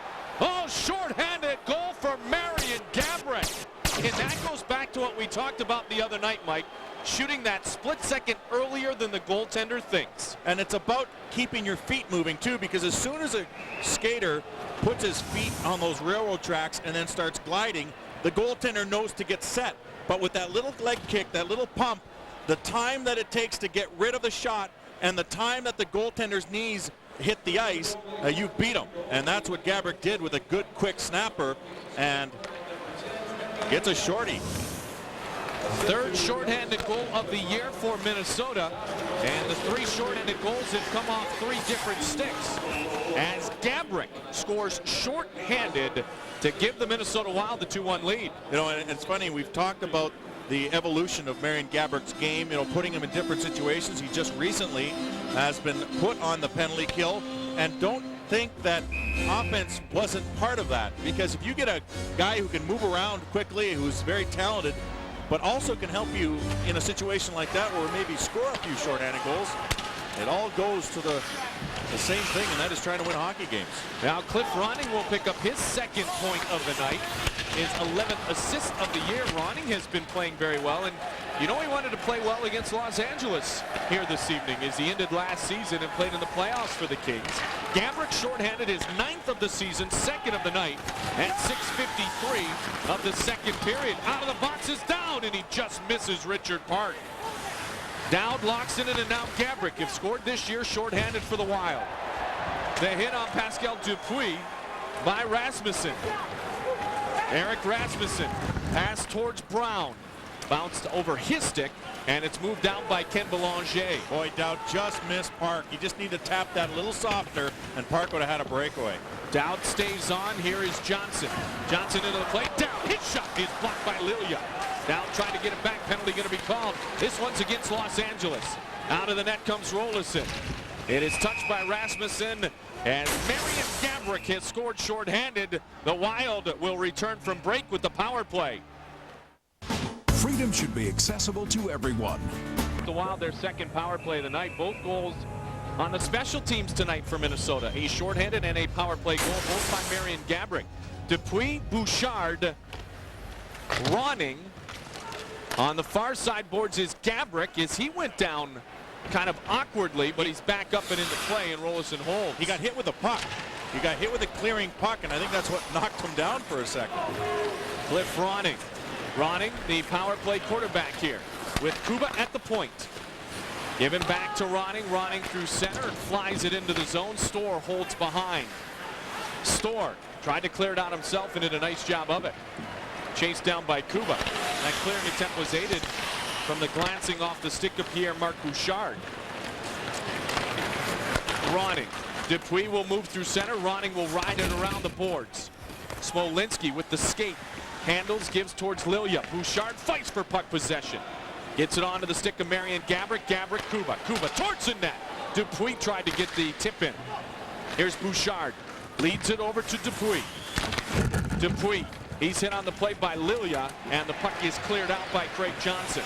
Speaker 1: Oh, shorthanded goal for Marian Gaborik. And that goes back to what we talked about the other night, Mike. Shooting that split second earlier than the goaltender thinks.
Speaker 2: And it's about keeping your feet moving too, because as soon as a skater puts his feet on those railroad tracks and then starts gliding, the goaltender knows to get set. But with that little leg kick, that little pump, the time that it takes to get rid of the shot and the time that the goaltender's knees hit the ice, you beat him. And that's what Gaborik did with a good quick snapper, and gets a shorty.
Speaker 1: 3rd shorthanded goal of the year for Minnesota, and the 3 shorthanded goals have come off 3 different sticks, as Gaborik scores shorthanded to give the Minnesota Wild the 2-1 lead.
Speaker 2: You know, and it's funny, we've talked about the evolution of Marian Gaborik's game, you know, putting him in different situations. He just recently has been put on the penalty kill, and don't think that offense wasn't part of that, because if you get a guy who can move around quickly, who's very talented, but also can help you in a situation like that where maybe score a few shorthanded goals, it all goes to the same thing, and that is trying to win hockey games.
Speaker 1: Now Cliff Ronning will pick up his 2nd point of the night, his 11th assist of the year. Ronning has been playing very well, and you know he wanted to play well against Los Angeles here this evening, as he ended last season and played in the playoffs for the Kings. Gaborik shorthanded his 9th of the season, 2nd of the night, at 6:53 of the 2nd period. Out of the box is Dowd, and he just misses Richard Park. Dowd locks in it, and now Gaborik have scored this year shorthanded for the Wild. The hit on Pascal Dupuis by Rasmussen. Eric Rasmussen pass towards Brown. Bounced over his stick, and it's moved down by Ken Belanger.
Speaker 2: Boy, Dowd just missed Park. You just need to tap that a little softer, and Park would have had a breakaway.
Speaker 1: Dowd stays on. Here is Johnson. Johnson into the plate. Down. His shot is blocked by Lilia. Dowd trying to get it back. Penalty going to be called. This one's against Los Angeles. Out of the net comes Rolison. It is touched by Rasmussen, and Marian Gaborik has scored shorthanded. The Wild will return from break with the power play.
Speaker 6: Freedom should be accessible to everyone.
Speaker 1: The Wild, their second power play of the night. Both goals on the special teams tonight for Minnesota. A shorthanded and a power play goal, both by Marian Gaborik. Dupuis, Bouchard, Ronning. On the far side boards is Gaborik as he went down kind of awkwardly, but he's back up and into play, and Rolison holds.
Speaker 2: He got hit with a puck. He got hit with a clearing puck, and I think that's what knocked him down for a second.
Speaker 1: Cliff Ronning. Ronning, the power play quarterback here, with Kuba at the point. Given back to Ronning. Ronning through center and flies it into the zone. Storr holds behind. Storr tried to clear it out himself and did a nice job of it. Chased down by Kuba. That clearing attempt was aided from the glancing off the stick of Pierre-Marc Bouchard. Ronning. Dupuis will move through center. Ronning will ride it around the boards. Smolinski with the skate. Handles, gives towards Lilia. Bouchard fights for puck possession. Gets it onto the stick of Marian Gaborik. Gaborik, Kuba. Kuba towards the net. Dupuis tried to get the tip in. Here's Bouchard. Leads it over to Dupuis. Dupuis. He's hit on the play by Lilia, and the puck is cleared out by Craig Johnson.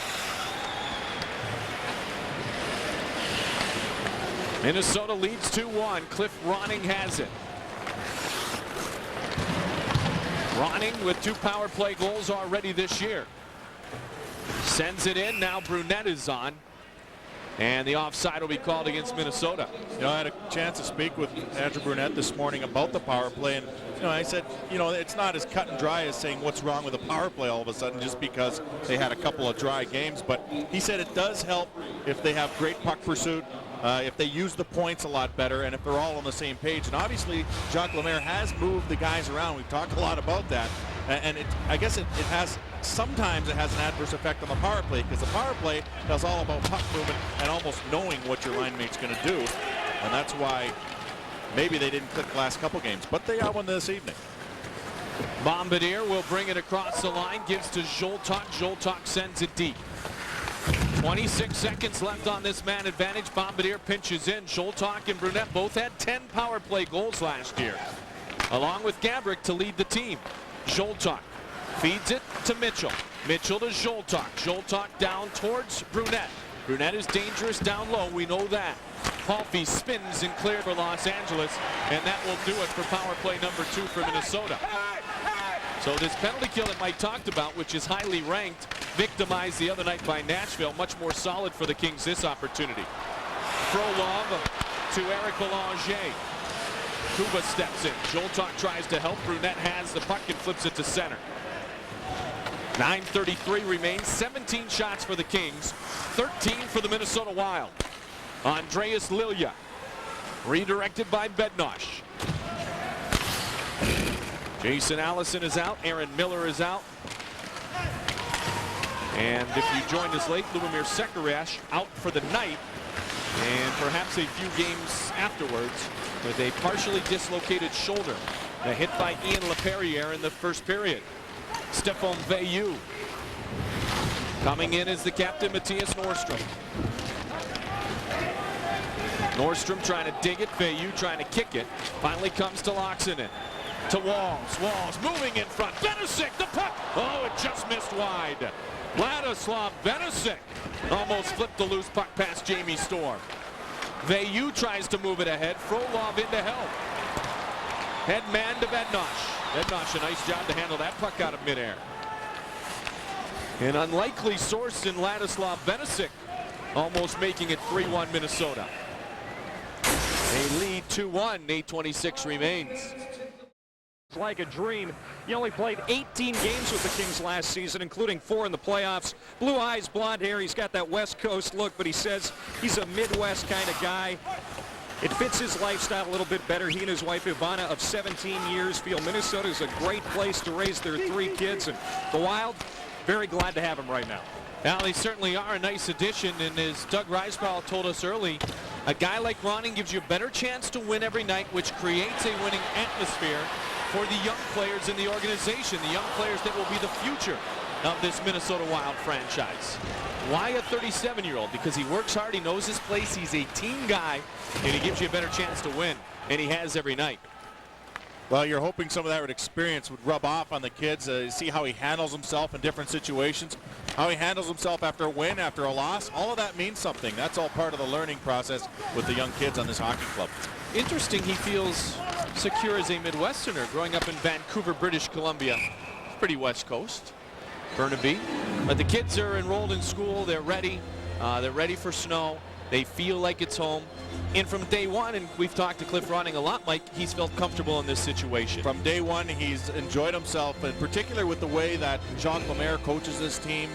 Speaker 1: Minnesota leads 2-1. Cliff Ronning has it. Ronning with 2 power play goals already this year. Sends it in. Now Brunette is on. And the offside will be called against Minnesota.
Speaker 2: You know, I had a chance to speak with Andrew Brunette this morning about the power play, and I said, it's not as cut and dry as saying what's wrong with the power play all of a sudden just because they had a couple of dry games. But he said it does help if they have great puck pursuit, if they use the points a lot better, and if they're all on the same page. And obviously, Jacques Lemaire has moved the guys around. We've talked a lot about that. And I guess it has, sometimes it has an adverse effect on the power play, because the power play is all about puck movement and almost knowing what your line mate's going to do. And that's why maybe they didn't click the last couple games, but they got one this evening.
Speaker 1: Bombardier will bring it across the line, gives to Zoltok. Zoltok sends it deep. 26 seconds left on this man advantage. Bombardier pinches in. Zoltok and Brunette both had 10 power play goals last year, along with Gaborik to lead the team. Zoltok feeds it to Mitchell. Mitchell to Zoltok. Zoltok down towards Brunette. Brunette is dangerous down low. We know that. Palffy spins and clear for Los Angeles, and that will do it for power play number 2 for Minnesota. So this penalty kill that Mike talked about, which is highly ranked, victimized the other night by Nashville, much more solid for the Kings this opportunity. Frolov to Eric Belanger. Kuba steps in. Zoltok tries to help. Brunette has the puck and flips it to center. 9:33 remains. 17 shots for the Kings, 13 for the Minnesota Wild. Andreas Lilia, redirected by Bednosh. Jason Allison is out. Aaron Miller is out. And if you joined us late, Lubomir Sekerash out for the night, and perhaps a few games afterwards with a partially dislocated shoulder. A hit by Ian LaPerriere in the first period. Stefan Veilleux coming in as the captain, Matthias Nordstrom. Nordstrom trying to dig it. Veilleux trying to kick it. Finally comes to Loxinen. To Walls. Walls moving in front. Benesic, the puck. Oh, it just missed wide. Vladislav Benesic almost flipped the loose puck past Jamie Storr. Veilleux tries to move it ahead. Frolov into help. Head man to Bednosh. Bednosh, a nice job to handle that puck out of midair. An unlikely source in Vladislav Benesic, almost making it 3-1 Minnesota. A lead 2-1, 8:26 remains.
Speaker 5: It's like a dream. He only played 18 games with the Kings last season, including 4 in the playoffs. Blue eyes, blonde hair. He's got that West Coast look, but he says he's a Midwest kind of guy. It fits his lifestyle a little bit better. He and his wife Ivana of 17 years feel Minnesota is a great place to raise their 3 kids. And the Wild, very glad to have him right now.
Speaker 1: Now, they certainly are a nice addition, and as Doug Reisball told us early, a guy like Ronning gives you a better chance to win every night, which creates a winning atmosphere for the young players in the organization, the young players that will be the future of this Minnesota Wild franchise. Why a 37-year-old? Because he works hard, he knows his place, he's a team guy, and he gives you a better chance to win, and he has every night.
Speaker 2: Well, you're hoping some of that experience would rub off on the kids, see how he handles himself in different situations, how he handles himself after a win, after a loss. All of that means something. That's all part of the learning process with the young kids on this hockey club.
Speaker 1: Interesting, he feels secure as a Midwesterner growing up in Vancouver, British Columbia. Pretty West Coast, Burnaby. But the kids are enrolled in school. They're ready for snow. They feel like it's home. And from day one, and we've talked to Cliff Ronning a lot, Mike, he's felt comfortable in this situation.
Speaker 2: From day one, he's enjoyed himself, in particular with the way that Jacques Lemaire coaches this team.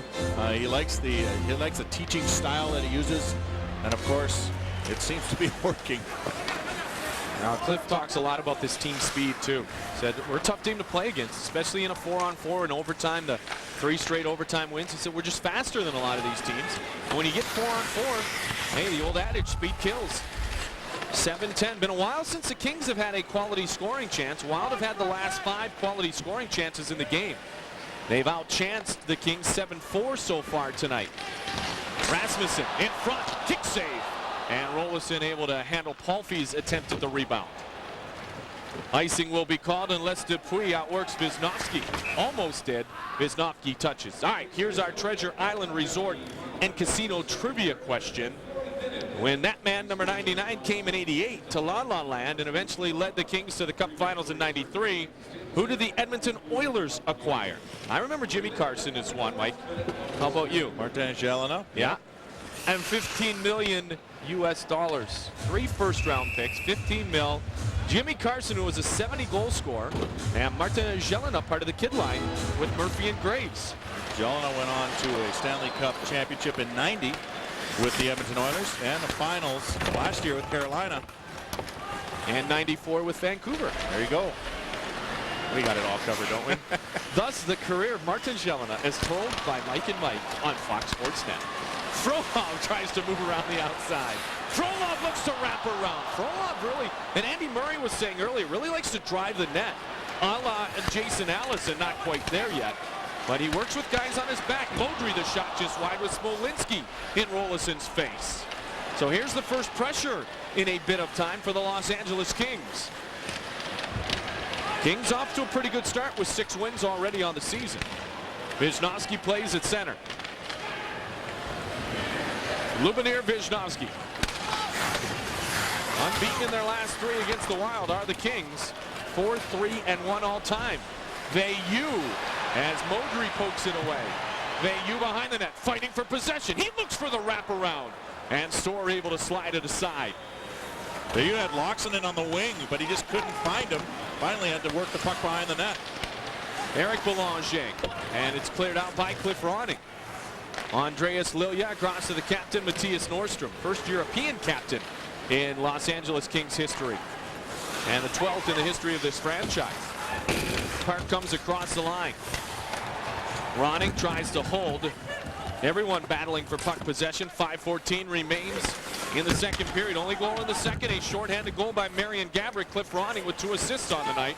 Speaker 2: He likes the teaching style that he uses, and of course, it seems to be working.
Speaker 1: Now, Cliff talks a lot about this team speed, too. Said, we're a tough team to play against, especially in a 4-on-4 and overtime, the 3 straight overtime wins. He said, we're just faster than a lot of these teams. And when you get 4-on-4, hey, the old adage, speed kills. 7-10. Been a while since the Kings have had a quality scoring chance. Wild have had the last 5 quality scoring chances in the game. They've outchanced the Kings 7-4 so far tonight. Rasmussen in front, kick save. And Rolison able to handle Palfy's attempt at the rebound. Icing will be called unless Dupuis outworks Wisnowski. Almost did. Wisnowski touches. All right, here's our Treasure Island Resort and Casino trivia question. When that man, number 99, came in '88 to La La Land and eventually led the Kings to the Cup Finals in '93, who did the Edmonton Oilers acquire? I remember Jimmy Carson is one, Mike. How about you?
Speaker 2: Martin Gelinas.
Speaker 1: Yeah. And $15 million US. 3 first-round picks, 15 mil. Jimmy Carson, who was a 70-goal scorer, and Martin Gelinas, part of the kid line with Murphy and Graves.
Speaker 2: Gelinas went on to a Stanley Cup championship in '90 with the Edmonton Oilers, and the finals last year with Carolina.
Speaker 1: And '94 with Vancouver.
Speaker 2: There you go.
Speaker 1: We got it all covered, don't we? Thus, the career of Martin Gelinas, as told by Mike and Mike on Fox Sports Net. Frolov tries to move around the outside. Frolov looks to wrap around. Frolov really, and Andy Murray was saying earlier, really likes to drive the net. A la Jason Allison, not quite there yet. But he works with guys on his back. Modry, the shot just wide with Smolinski in Rolison's face. So here's the first pressure in a bit of time for the Los Angeles Kings. Kings off to a pretty good start with 6 wins already on the season. Wisnowski plays at center. Lubomir Wisnowski. Unbeaten in their last 3 against the Wild are the Kings. 4-3-1 all time. Veilleux as Modry pokes it away. Veilleux behind the net, fighting for possession. He looks for the wraparound. And Storer able to slide it aside.
Speaker 2: Veilleux had Loxonen on the wing, but he just couldn't find him. Finally had to work the puck behind the net.
Speaker 1: Eric Belanger. And it's cleared out by Cliff Ronning. Andreas Lilja across to the captain, Mattias Nordstrom. First European captain in Los Angeles Kings history. And the 12th in the history of this franchise. Park comes across the line. Ronning tries to hold. Everyone battling for puck possession. 5:14 remains in the second period. Only goal in the second. A shorthanded goal by Marian Gaborik. Cliff Ronning with 2 assists on the night.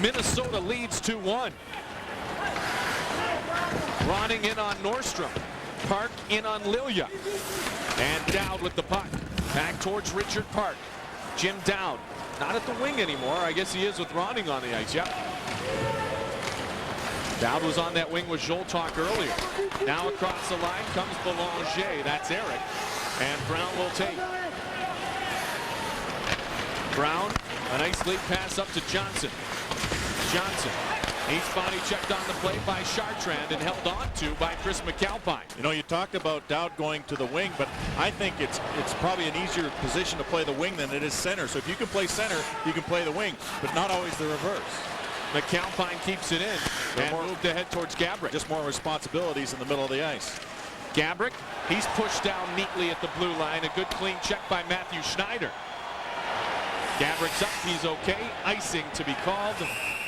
Speaker 1: Minnesota leads 2-1. Ronning in on Nordstrom. Park in on Lilja. And Dowd with the puck. Back towards Richard Park. Jim Dowd. Not at the wing anymore. I guess he is with Ronning on the ice. Yep. Dowd was on that wing with Zoltok earlier. Now across the line comes Belanger. That's Eric. And Brown will take. Brown, a nice lead pass up to Johnson. Johnson. He's body checked on the play by Chartrand and held on to by Chris McAlpine.
Speaker 2: You know, you talked about Dowd going to the wing, but I think it's probably an easier position to play the wing than it is center. So if you can play center, you can play the wing, but not always the reverse.
Speaker 1: McAlpine keeps it in and moved ahead towards Gaborik.
Speaker 2: Just more responsibilities in the middle of the ice.
Speaker 1: Gaborik, he's pushed down neatly at the blue line. A good clean check by Matthew Schneider. Gaborik's up, he's okay. Icing to be called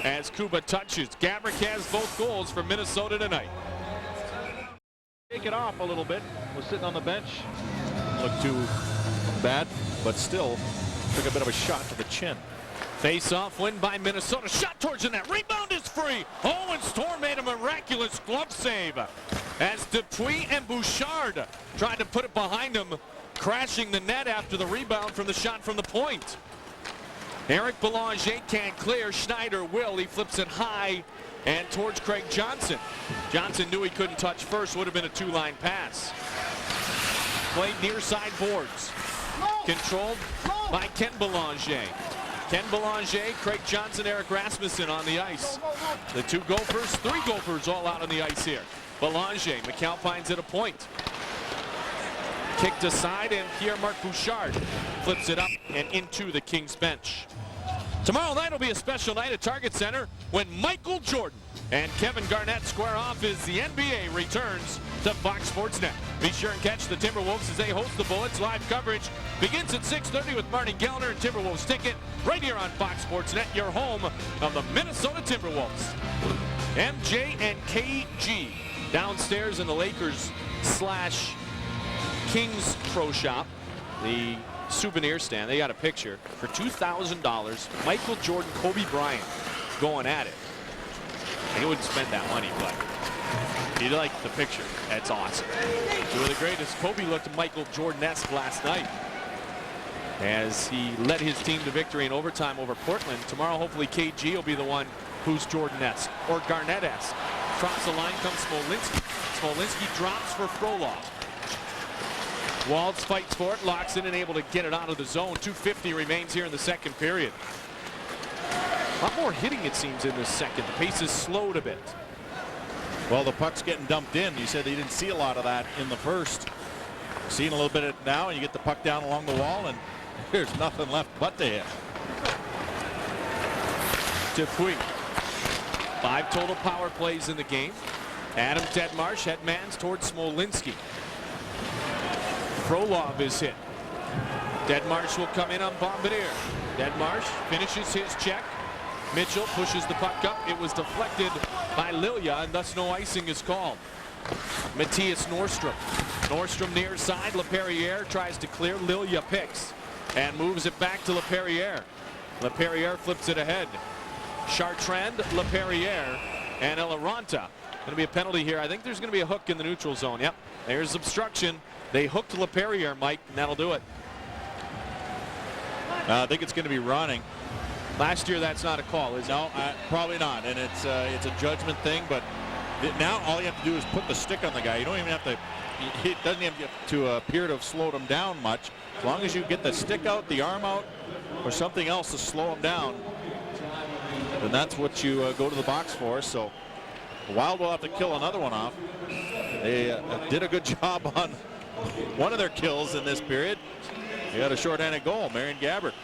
Speaker 1: as Kuba touches. Gaborik has both goals for Minnesota tonight.
Speaker 2: Take it off a little bit. Was sitting on the bench. Looked too bad, but still took a bit of a shot to the chin.
Speaker 1: Face-off win by Minnesota. Shot towards the net. Rebound is free. Oh, and Storm made a miraculous glove save as Dupuis and Bouchard tried to put it behind him, crashing the net after the rebound from the shot from the point. Eric Belanger can't clear. Schneider will. He flips it high and towards Craig Johnson. Johnson knew he couldn't touch first. Would have been a two-line pass. Played near side boards. Controlled by Ken Belanger. Ken Belanger, Craig Johnson, Eric Rasmussen on the ice. The two Gophers, three Gophers all out on the ice here. Belanger, McAlpine's at a point. Kicked aside, and Pierre-Marc Bouchard flips it up and into the Kings bench. Tomorrow night will be a special night at Target Center when Michael Jordan and Kevin Garnett square off as the NBA returns to Fox Sports Net. Be sure and catch the Timberwolves as they host the Bullets. Live coverage begins at 6:30 with Marty Gellner and Timberwolves Ticket right here on Fox Sports Net, your home of the Minnesota Timberwolves. MJ and KG downstairs in the Lakers / Kings Pro Shop, the souvenir stand. They got a picture for $2,000. Michael Jordan, Kobe Bryant going at it. He wouldn't spend that money, but he liked the picture. That's awesome. Two of the greatest. Kobe looked Michael Jordan-esque last night as he led his team to victory in overtime over Portland. Tomorrow, hopefully, KG will be the one who's Jordan-esque or Garnett-esque. Across the line comes Smolinski. Smolinski drops for Frolov. Waltz fights for it, locks it, and able to get it out of the zone. 2:50 remains here in the second period. A lot more hitting, it seems, in this second. The pace is slowed a bit.
Speaker 2: Well, the puck's getting dumped in. You said they didn't see a lot of that in the first. Seeing a little bit of it now, and you get the puck down along the wall, and there's nothing left but to hit.
Speaker 1: Dupuis. 5 total power plays in the game. Adam Deadmarsh headmans towards Smolinski. Frolov is hit. Deadmarsh will come in on Bombardier. Deadmarsh finishes his check. Mitchell pushes the puck up. It was deflected by Lilia, and thus no icing is called. Matthias Nordstrom. Nordstrom near side. LaPerriere tries to clear. Lilia picks and moves it back to LaPerriere. LaPerriere flips it ahead. Chartrand, LaPerriere, and Eloranta. Going to be a penalty here. I think there's going to be a hook in the neutral zone. Yep, there's obstruction. They hooked LaPerriere, Mike, and that'll do it.
Speaker 2: I think it's going to be running.
Speaker 1: Last year, that's not a call, is it?
Speaker 2: No, probably not. And it's a judgment thing. But now all you have to do is put the stick on the guy. You don't even have to. It doesn't have to appear to have slowed him down much. As long as you get the stick out, the arm out, or something else to slow him down, then that's what you go to the box for. So the Wild will have to kill another one off. They did a good job on one of their kills in this period. They got a shorthanded goal, Marion Gabbert.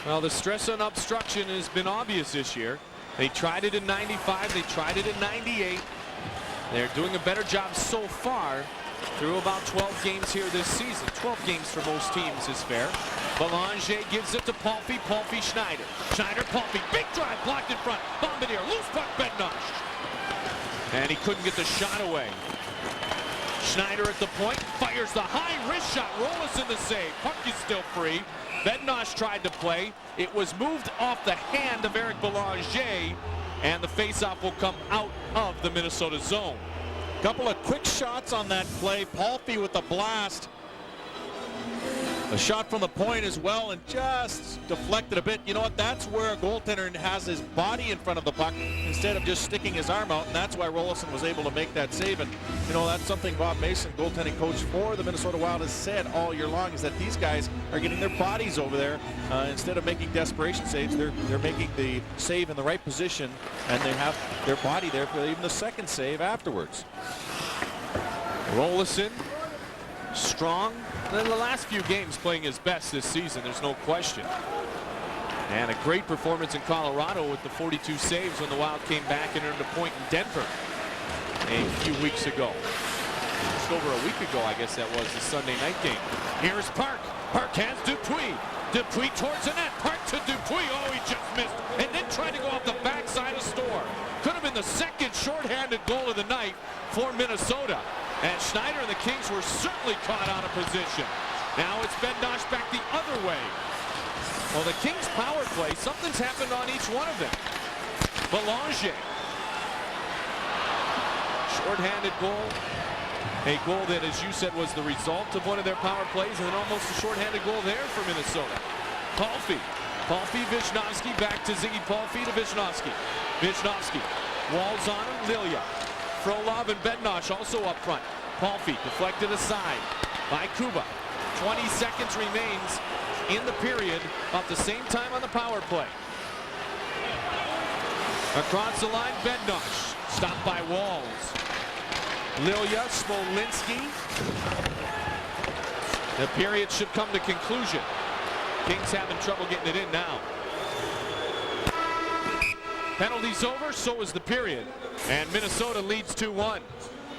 Speaker 1: Well, the stress on obstruction has been obvious this year. They tried it in 95. They tried it in 98. They're doing a better job so far through about 12 games here this season. 12 games for most teams is fair. Belanger gives it to Palffy. Palffy, Schneider. Schneider, Palffy. Big drive blocked in front. Bombardier. Loose puck, Bednosh. And he couldn't get the shot away. Schneider at the point. Fires the high wrist shot. Rollis in the save. Puck is still free. Bednosh tried to play. It was moved off the hand of Eric Belanger, and the faceoff will come out of the Minnesota zone.
Speaker 2: Couple of quick shots on that play. Palffy with the blast. A shot from the point as well, and just deflected a bit. You know what? That's where a goaltender has his body in front of the puck instead of just sticking his arm out, and that's why Rollison was able to make that save. And you know, that's something Bob Mason, goaltending coach for the Minnesota Wild, has said all year long, is that these guys are getting their bodies over there instead of making desperation saves. They're making the save in the right position, and they have their body there for even the second save afterwards.
Speaker 1: Rollison, strong. In the last few games playing his best this season, there's no question. And a great performance in Colorado with the 42 saves when the Wild came back and earned a point in Denver a few weeks ago. Just over a week ago, I guess that was, the Sunday night game. Here's Park. Park has Dupuis. Dupuis towards the net. Park to Dupuis. Oh, he just missed. And then tried to go off the backside of Storr. Could have been the second shorthanded goal of the night for Minnesota. And Schneider certainly caught out of position. Now it's Bednosh back the other way. Well, the Kings power play, something's happened on each one of them. Belanger. Short-handed goal. A goal that, as you said, was the result of one of their power plays, and then almost a short-handed goal there for Minnesota. Palffy. Palffy, Wisnowski, back to Ziggy Palffy to Wisnowski. Wisnowski. Walls on him, Lilia. Frolov and Bednosh also up front. Palffy deflected aside by Kuba. 20 seconds remains in the period, about the same time on the power play. Across the line, Bednosh. Stopped by Walls. Lilia, Smolinski. The period should come to conclusion. Kings having trouble getting it in now. Penalty's over, so is the period. And Minnesota leads 2-1.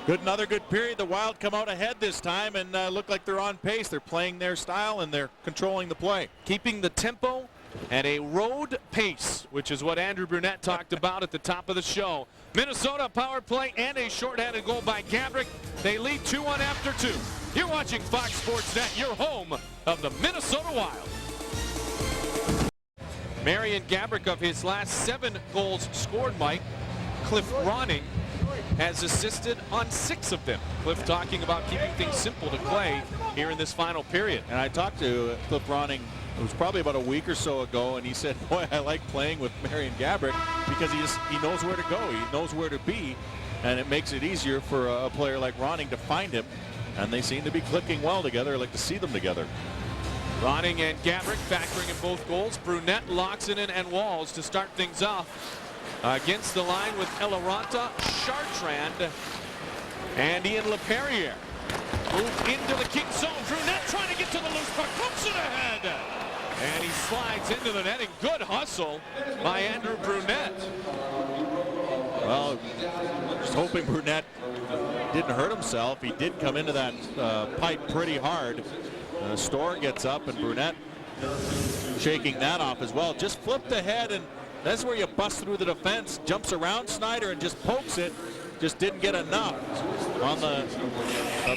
Speaker 2: Another good period. The Wild come out ahead this time and look like they're on pace. They're playing their style and they're controlling the play.
Speaker 1: Keeping the tempo at a road pace, which is what Andrew Brunette talked about at the top of the show. Minnesota power play and a shorthanded goal by Gabrick. They lead 2-1 after 2. You're watching Fox Sports Net, your home of the Minnesota Wild. Marian Gabrick, of his last 7 goals scored, Mike, Cliff Ronning has assisted on 6 of them. Cliff talking about keeping things simple to play here in this final period.
Speaker 2: And I talked to Cliff Ronning, it was probably about a week or so ago, and he said, boy, I like playing with Marian Gabrick because he knows where to go. He knows where to be, and it makes it easier for a player like Ronning to find him. And they seem to be clicking well together. I like to see them together.
Speaker 1: Ronning and Gabrick factoring in both goals. Brunette, Loxinen, and Walls to start things off. Against the line with Eloranta, Chartrand, and Ian LePerriere. Move into the King zone. Brunette trying to get to the loose puck. Hooks it ahead. And he slides into the netting. Good hustle by Andrew Brunette.
Speaker 2: Well, just hoping Brunette didn't hurt himself. He did come into that pipe pretty hard. Storr gets up and Brunette shaking that off as well. Just flipped ahead, and that's where you bust through the defense. Jumps around Snyder and just pokes it. Just didn't get enough on the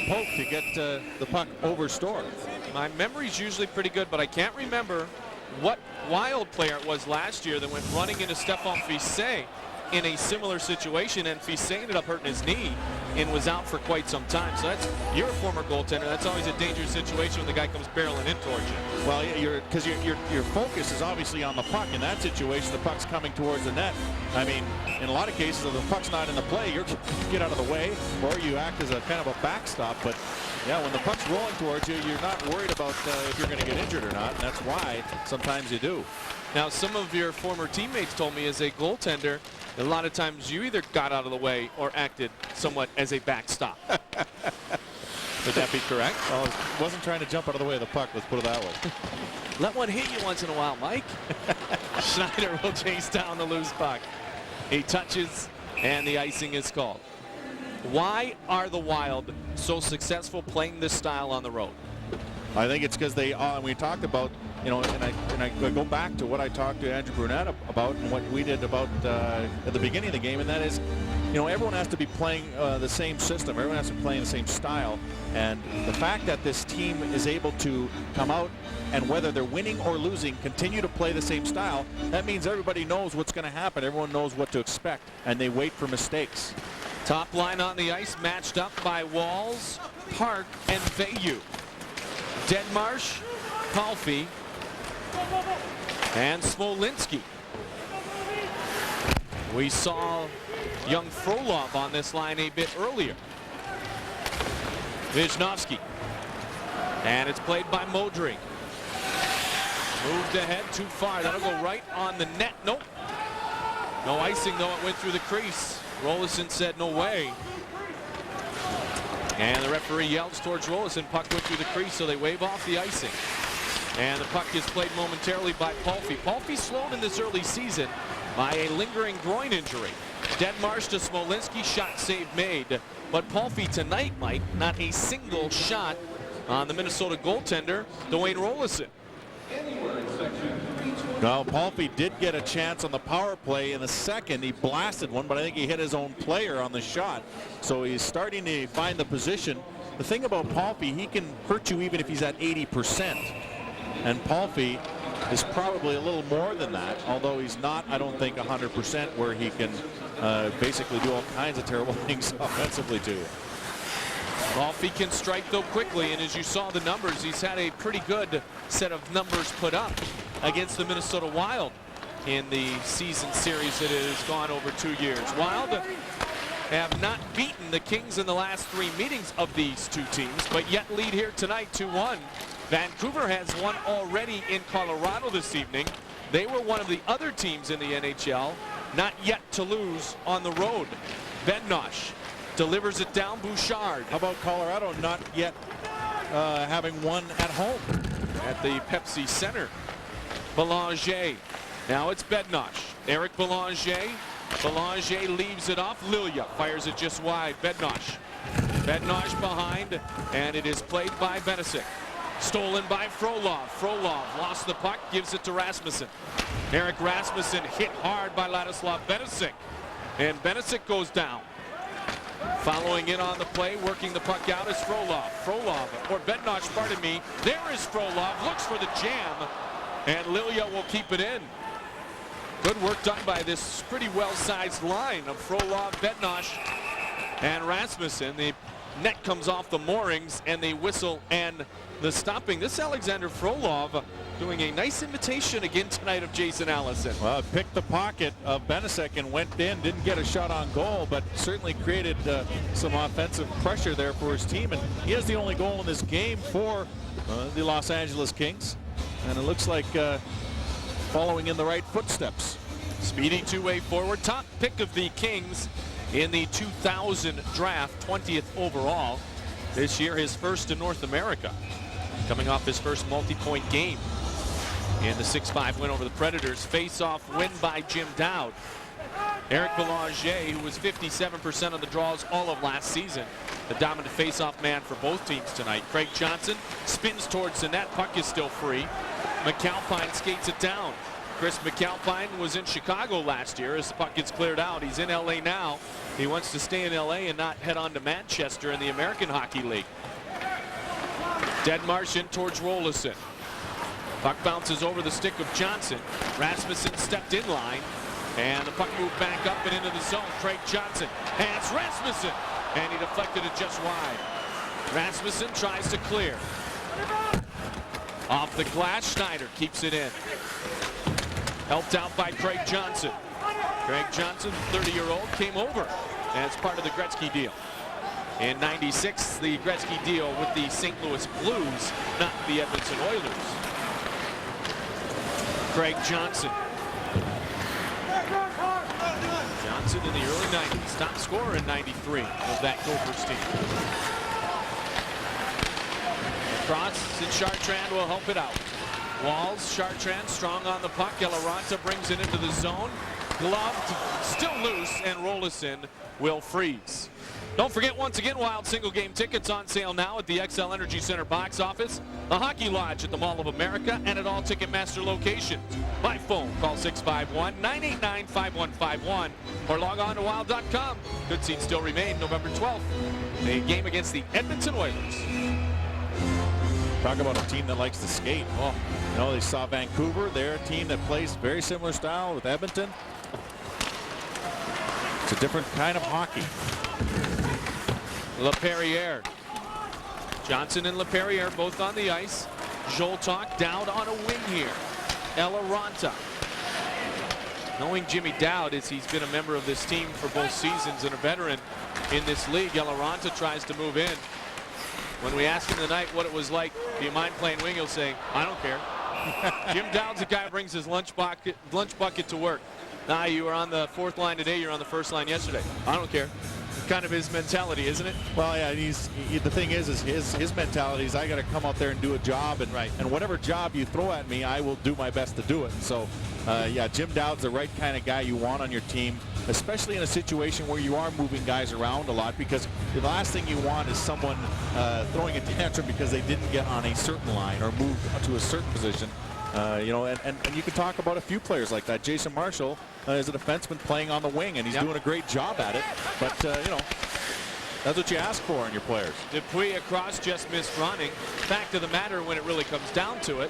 Speaker 2: poke to get the puck over Storr.
Speaker 1: My memory's usually pretty good, but I can't remember what Wild player it was last year that went running into Stefan Fissé in a similar situation, and Fissé ended up hurting his knee and was out for quite some time. So you're a former goaltender. That's always a dangerous situation when the guy comes barreling in towards you.
Speaker 2: Well, because your focus is obviously on the puck. In that situation, the puck's coming towards the net. I mean, in a lot of cases, if the puck's not in the play, you get out of the way, or you act as a kind of a backstop. But yeah, when the puck's rolling towards you, you're not worried about if you're going to get injured or not, and that's why sometimes you do.
Speaker 1: Now, some of your former teammates told me as a goaltender, a lot of times you either got out of the way or acted somewhat as a backstop. Would that be correct?
Speaker 2: Well, I wasn't trying to jump out of the way of the puck, let's put it that way.
Speaker 1: Let one hit you once in a while, Mike. Schneider will chase down the loose puck. He touches, and the icing is called. Why are the Wild so successful playing this style on the road?
Speaker 2: I think it's because they we talked about, you know, and I go back to what I talked to Andrew Brunette about and what we did about at the beginning of the game, and that is, you know, everyone has to be playing the same system. Everyone has to be playing the same style. And the fact that this team is able to come out and, whether they're winning or losing, continue to play the same style, that means everybody knows what's going to happen. Everyone knows what to expect, and they wait for mistakes.
Speaker 1: Top line on the ice matched up by Walls, Park, and Veilleux. Denmarsh, Palffy, and Smolinski. We saw young Frolov on this line a bit earlier. Wisnowski. And it's played by Modry. Moved ahead too far. That'll go right on the net. Nope. No icing, though. It went through the crease. Rolison said no way. And the referee yells towards Rolison. Puck went through the crease, so they wave off the icing. And the puck is played momentarily by Palffy. Palffy slowed in this early season by a lingering groin injury. Denmarsh to Smolinski, shot save made. But Palffy tonight, Mike, not a single shot on the Minnesota goaltender, Dwayne Rolison.
Speaker 2: Well, Palffy did get a chance on the power play in the second. He blasted one, but I think he hit his own player on the shot. So he's starting to find the position the thing about Palffy, he can hurt you even if he's at 80%. And Palffy is probably a little more than that, although he's not, I don't think, 100% where he can basically do all kinds of terrible things offensively too.
Speaker 1: Palffy can strike though quickly, and as you saw the numbers, he's had a pretty good set of numbers put up against the Minnesota Wild in the season series that has gone over 2 years. Wild have not beaten the Kings in the last 3 meetings of these two teams, but yet lead here tonight 2-1. Vancouver has won already in Colorado this evening. They were one of the other teams in the NHL not yet to lose on the road. Bednosh delivers it down. Bouchard.
Speaker 2: How about Colorado not yet having won at home?
Speaker 1: At the Pepsi Center. Belanger. Now it's Bednosh. Eric Belanger. Belanger leaves it off. Lilia fires it just wide. Bednosh. Bednosh behind, and it is played by Benesic. Stolen by Frolov. Frolov lost the puck, gives it to Rasmussen. Eric Rasmussen hit hard by Ladislav Benesic, and Benesic goes down. Following in on the play, working the puck out is Frolov. Frolov, or Bednosh, pardon me. There is Frolov, looks for the jam, and Lilia will keep it in. Good work done by this pretty well-sized line of Frolov, Bednosh, and Rasmussen. The net comes off the moorings, and the whistle and the stopping. This Alexander Frolov doing a nice imitation again tonight of Jason Allison.
Speaker 2: Well, picked the pocket of Benesic and went in. Didn't get a shot on goal, but certainly created some offensive pressure there for his team. And he has the only goal in this game for the Los Angeles Kings. And it looks like following in the right footsteps.
Speaker 1: Speedy two-way forward, top pick of the Kings in the 2000 draft, 20th overall. This year, his first in North America, coming off his first multi-point game in the 6-5 win over the Predators. Face-off win by Jim Dowd. Eric Belanger, who was 57% of the draws all of last season, the dominant face-off man for both teams tonight. Craig Johnson spins towards the net. Puck is still free. McAlpine skates it down. Chris McAlpine was in Chicago last year. As the puck gets cleared out, he's in LA now. He wants to stay in LA and not head on to Manchester in the American Hockey League. Deadmarsh in towards Rolison. Puck bounces over the stick of Johnson. Rasmussen stepped in line, and the puck moved back up and into the zone. Craig Johnson hands Rasmussen, and he deflected it just wide. Rasmussen tries to clear. Off the glass, Schneider keeps it in. Helped out by Craig Johnson. Craig Johnson, 30-year-old, came over as part of the Gretzky deal. In '96, the Gretzky deal with the St. Louis Blues, not the Edmonton Oilers. Craig Johnson. Johnson in the early 90s, top scorer in '93 of that Gophers team. Cross, and Chartrand will help it out. Walls, Chartrand strong on the puck. Eloranta brings it into the zone. Gloved, still loose, and Rolison will freeze. Don't forget, once again, Wild single game tickets on sale now at the XL Energy Center box office, the Hockey Lodge at the Mall of America, and at all Ticketmaster locations. By phone, call 651-989-5151 or log on to wild.com. Good seats still remain November 12th. A game against the Edmonton Oilers.
Speaker 2: Talk about a team that likes to skate. Well, you know, they saw Vancouver. They're a team that plays very similar style with Edmonton. It's a different kind of hockey.
Speaker 1: LaPerriere. Johnson and LaPerriere both on the ice. Joltok down on a wing here. Eloranta. Knowing Jimmy Dowd, as he's been a member of this team for both seasons and a veteran in this league, Eloranta tries to move in. When we asked him tonight what it was like, do you mind playing wing, he'll say, I don't care. Jim Dowd's the guy who brings his lunch bucket to work. Nah, you were on the fourth line today, you're on the first line yesterday. I don't care. Kind of his mentality, isn't it?
Speaker 2: Well, yeah, the thing is his mentality is I got to come out there and do a job, and and whatever job you throw at me, I will do my best to do it. And so, yeah, Jim Dowd's the right kind of guy you want on your team, especially in a situation where you are moving guys around a lot, because the last thing you want is someone throwing a tantrum because they didn't get on a certain line or move to a certain position. You know, and you can talk about a few players like that. Jason Marshall is a defenseman playing on the wing, and he's doing a great job at it. But, you know, That's what you ask for in your players.
Speaker 1: Dupuis across, just missed Ronning. Fact of the matter, when it really comes down to it,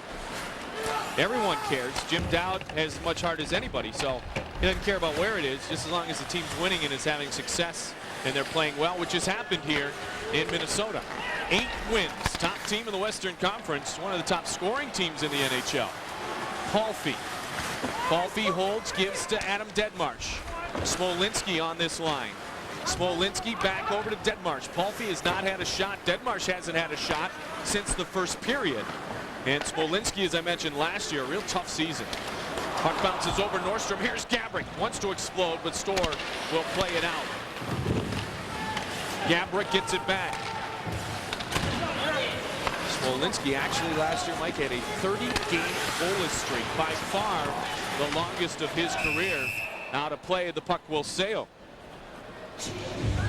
Speaker 1: everyone cares. Jim Dowd has as much heart as anybody, so he doesn't care about where it is, just as long as the team's winning and is having success and they're playing well, which has happened here in Minnesota. 8 wins, top team in the Western Conference, one of the top scoring teams in the NHL. Palffy holds, gives to Adam Deadmarsh. Smolinski on this line. Smolinski back over to Deadmarsh. Palffy has not had a shot. Deadmarsh hasn't had a shot since the first period. And Smolinski, as I mentioned last year, a real tough season. Puck bounces over Nordstrom. Here's Gabrick. Wants to explode, but Storr will play it out. Gabrick gets it back. Smolinski actually last year, Mike, had a 30-game goalless streak, by far the longest of his career. Now to play, the puck will sail.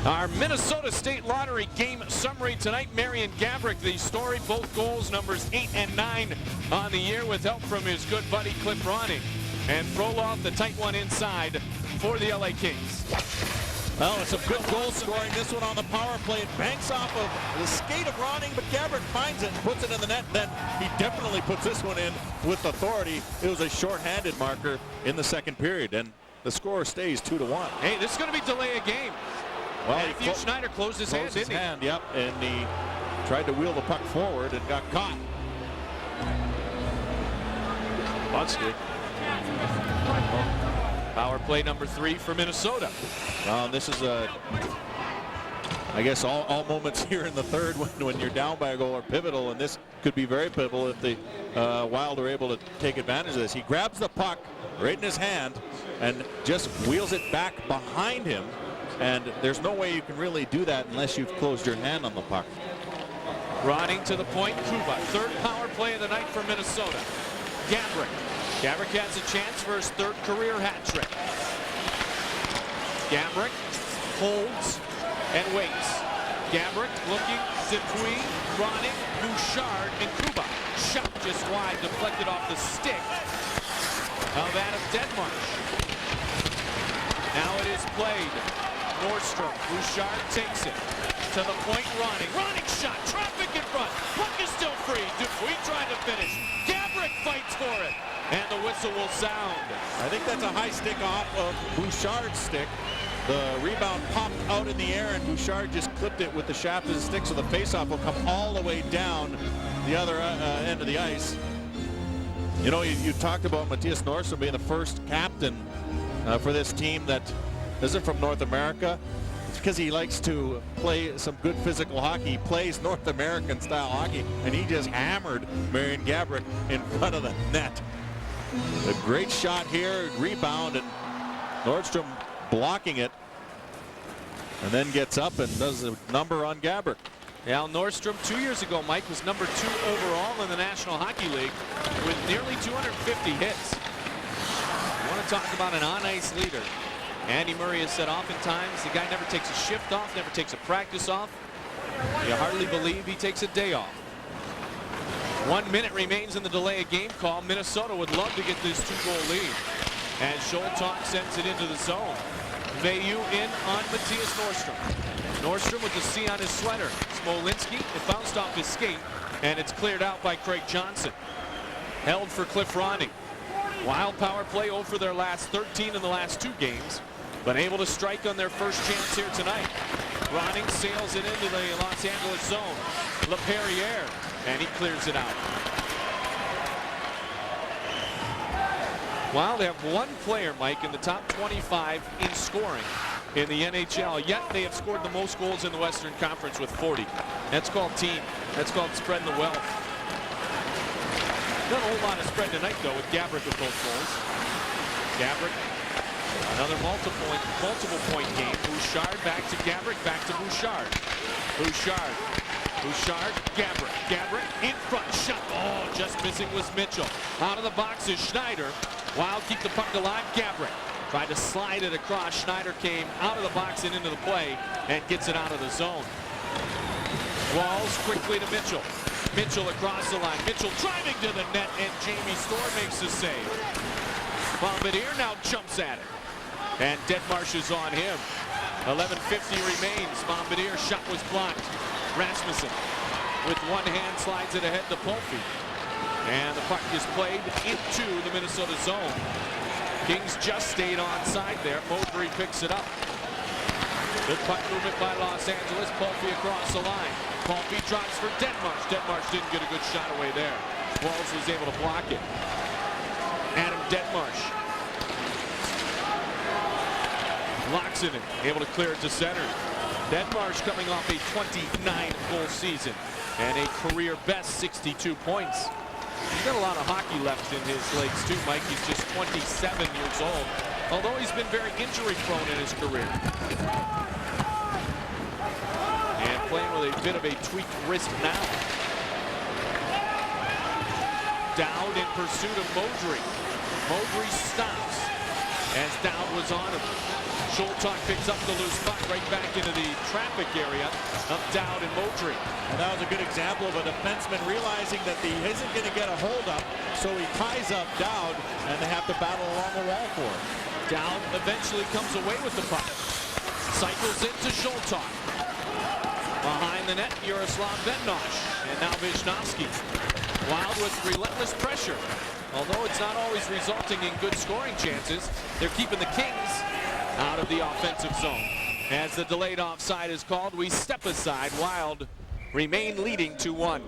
Speaker 1: Our Minnesota State Lottery game summary tonight. Marian Gabrick, the story, both goals, numbers 8 and 9 on the year, with help from his good buddy Cliff Ronning. And Frolov, the tight one inside for the LA Kings.
Speaker 2: Well, it's some good goal scoring. This one on the power play. It banks off of the skate of Ronning, but Gabrick finds it and puts it in the net. Then he definitely puts this one in with authority. It was a shorthanded marker in the second period, and the score stays 2-1.
Speaker 1: Hey, this is going to be delay a game.
Speaker 2: Well,
Speaker 1: Matthew Schneider closed his hand, didn't he?
Speaker 2: Yep, and he tried to wheel the puck forward and got caught.
Speaker 1: Busted. Power play number 3 for Minnesota.
Speaker 2: This is I guess all moments here in the third when you're down by a goal are pivotal, and this could be very pivotal if the Wild are able to take advantage of this. He grabs the puck right in his hand and just wheels it back behind him, and there's no way you can really do that unless you've closed your hand on the puck.
Speaker 1: Ronning to the point, Kuba. Third power play of the night for Minnesota. Gabrick. Gabrick has a chance for his 3rd career hat trick. Gabrick holds and waits. Gabrick looking, Dupuis, Ronning, Bouchard, and Kuba. Shot just wide, deflected off the stick of Adam Deadmarsh. Now it is played. Nordstrom, Bouchard takes it. To the point, Ronning. Ronning shot, traffic in front. Puck is still free. Dupuis trying to finish. Gabrick fights for it. And the whistle will sound.
Speaker 2: I think that's a high stick off of Bouchard's stick. The rebound popped out in the air, and Bouchard just clipped it with the shaft of his stick, so the faceoff will come all the way down the other end of the ice. You know, you talked about Mattias Nordstrom being the first captain for this team that isn't from North America. It's because he likes to play some good physical hockey. He plays North American style hockey, and he just hammered Marian Gabrick in front of the net. A great shot here, rebound, and Nordstrom blocking it, and then gets up and does a number on Gabrick.
Speaker 1: Now Nordstrom 2 years ago, Mike, was number 2 overall in the National Hockey League with nearly 250 hits. You want to talk about an on-ice leader. Andy Murray has said oftentimes the guy never takes a shift off, never takes a practice off. You hardly believe he takes a day off. 1 minute remains in the delay of game call. Minnesota would love to get this 2-goal lead. And Scholtalk sends it into the zone. Veilleux in on Mattias Nordstrom. Nordstrom with the C on his sweater. Smolinski, it bounced off his skate, and it's cleared out by Craig Johnson. Held for Cliff Ronning. Wild power play 0 for their last 13 in the last 2 games, but able to strike on their first chance here tonight. Ronning sails it into the Los Angeles zone. LaPerriere, and he clears it out. Wild have 1 player, Mike, in the top 25 in scoring in the NHL, yet they have scored the most goals in the Western Conference with 40. That's called team. That's called spreading the wealth. Not a whole lot of spread tonight, though, with Gabrick with those goals. Gabrick, another multiple point game. Bouchard back to Gabrick, back to Bouchard. Bouchard, Gabrick. Gabrick in front, shot. Oh, just missing was Mitchell. Out of the box is Schneider. Wild keep the puck alive. Gabrick tried to slide it across. Schneider came out of the box and into the play and gets it out of the zone. Walls quickly to Mitchell. Mitchell across the line. Mitchell driving to the net, and Jamie Storr makes the save. Bombardier now jumps at it. And Deadmarsh is on him. 11:50 remains. Bombardier shot was blocked. Rasmussen with one hand slides it ahead to Polfi. And the puck is played into the Minnesota zone. Kings just stayed onside there. Modry picks it up. Good puck movement by Los Angeles. Polfi across the line. Polfi drops for Detmarsh. Detmarsh didn't get a good shot away there. Walls was able to block it. Adam Detmarsh locks in it, able to clear it to center. Detmarsh coming off a 29-goal season and a career best 62 points. He's got a lot of hockey left in his legs too, Mike. He's just 27 years old, although he's been very injury-prone in his career. And playing with a bit of a tweaked wrist now. Dowd in pursuit of Modry. Modry stops as Dowd was on him. Schultock picks up the loose puck right back into the traffic area of Dowd and Modry.
Speaker 2: And that was a good example of a defenseman realizing that he isn't going to get a hold up, so he ties up Dowd, and they have to battle along the wall for it.
Speaker 1: Dowd eventually comes away with the puck. Cycles into Schultock. Behind the net, Yaroslav Bednosh. And now Vishnowski. Wild with relentless pressure. Although it's not always resulting in good scoring chances, they're keeping the Kings out of the offensive zone. As the delayed offside is called, we step aside. Wild remain leading 2-1.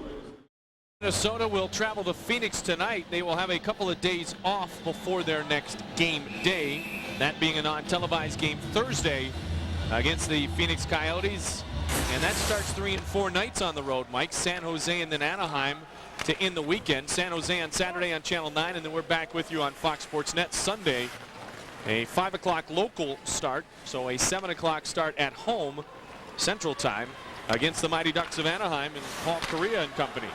Speaker 1: Minnesota will travel to Phoenix tonight. They will have a couple of days off before their next game day. That being a non-televised game Thursday against the Phoenix Coyotes. And that starts 3 and 4 nights on the road, Mike. San Jose and then Anaheim to end the weekend. San Jose on Saturday on Channel 9, and then we're back with you on Fox Sports Net Sunday. A 5 o'clock local start, so a 7 o'clock start at home Central Time against the Mighty Ducks of Anaheim and Paul Kariya and company.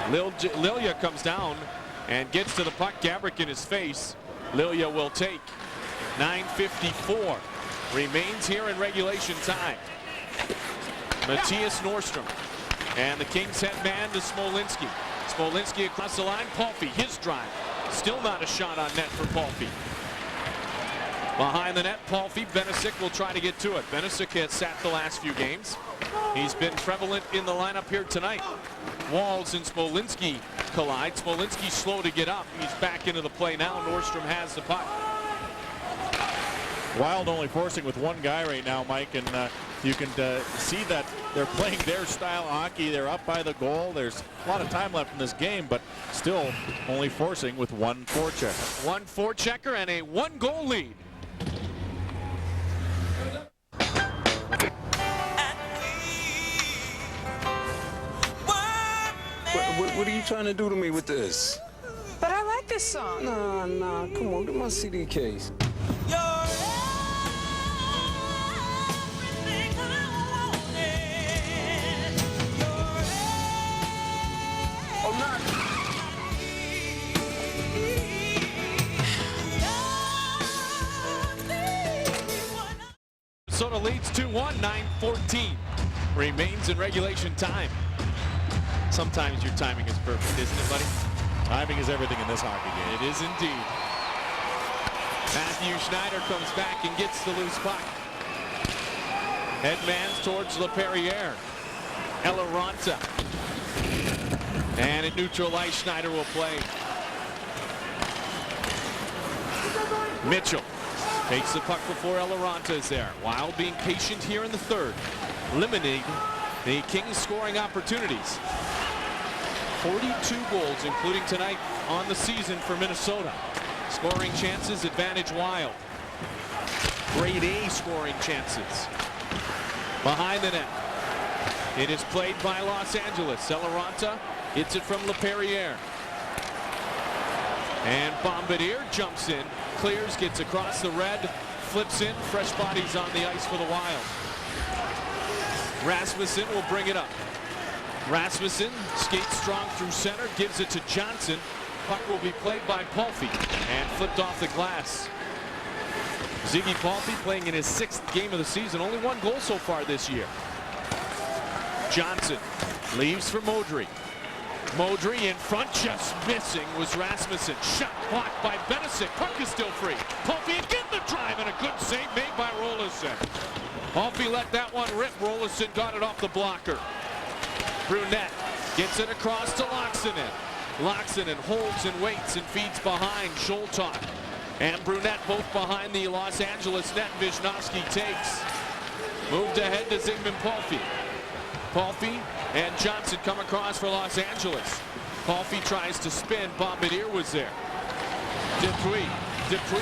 Speaker 1: Lilia comes down and gets to the puck. Gabrick in his face. Lilia will take. 9:54 remains here in regulation time. Matthias Nordstrom. And the Kings head man to Smolinski. Smolinski across the line. Polfi, his drive. Still not a shot on net for Polfi. Behind the net, Polfi. Benesic will try to get to it. Benesic has sat the last few games. He's been prevalent in the lineup here tonight. Walls and Smolinski collide. Smolinski slow to get up. He's back into the play now. Nordstrom has the puck.
Speaker 2: Wild only forcing with one guy right now, Mike, and you can see that they're playing their style of hockey. They're up by the goal. There's a lot of time left in this game, but still only forcing with one forechecker.
Speaker 1: One forechecker and a 1-goal lead.
Speaker 7: What are you trying to do to me with this?
Speaker 8: But I like this song.
Speaker 7: Nah, come on, get my CD case.
Speaker 1: Minnesota leads 2-1, 9:14 remains in regulation time. Sometimes your timing is perfect, isn't it, buddy?
Speaker 2: Timing is everything in this hockey game.
Speaker 1: It is indeed. Matthew Schneider comes back and gets the loose puck. Headmans towards LaPerriere. Eloranta. And in neutral ice, Schneider will play. Mitchell takes the puck before Eloranta is there. Wild being patient here in the third. Limiting the Kings scoring opportunities. 42 goals, including tonight on the season for Minnesota. Scoring chances, advantage Wild. Grade A scoring chances. Behind the net. It is played by Los Angeles. Eloranta hits it from LaPerriere. And Bombardier jumps in, clears, gets across the red, flips in, fresh bodies on the ice for the Wild. Rasmussen will bring it up. Rasmussen skates strong through center, gives it to Johnson. Puck will be played by Polfi and flipped off the glass. Ziggy Polfi playing in his 6th game of the season, only 1 goal so far this year. Johnson leaves for Modry. Modry in front, just missing was Rasmussen. Shot blocked by Benesic. Puck is still free. Polfi again the drive, and a good save made by Rolison. Polfi let that one rip. Rolison got it off the blocker. Brunette gets it across to Laaksonen. Laaksonen holds and waits and feeds behind Zoltok. And Brunette both behind the Los Angeles net. Wisniewski takes. Moved ahead to Zygmunt Polfi. Polfi and Johnson come across for Los Angeles. Polfi tries to spin. Bombardier was there. Dupuis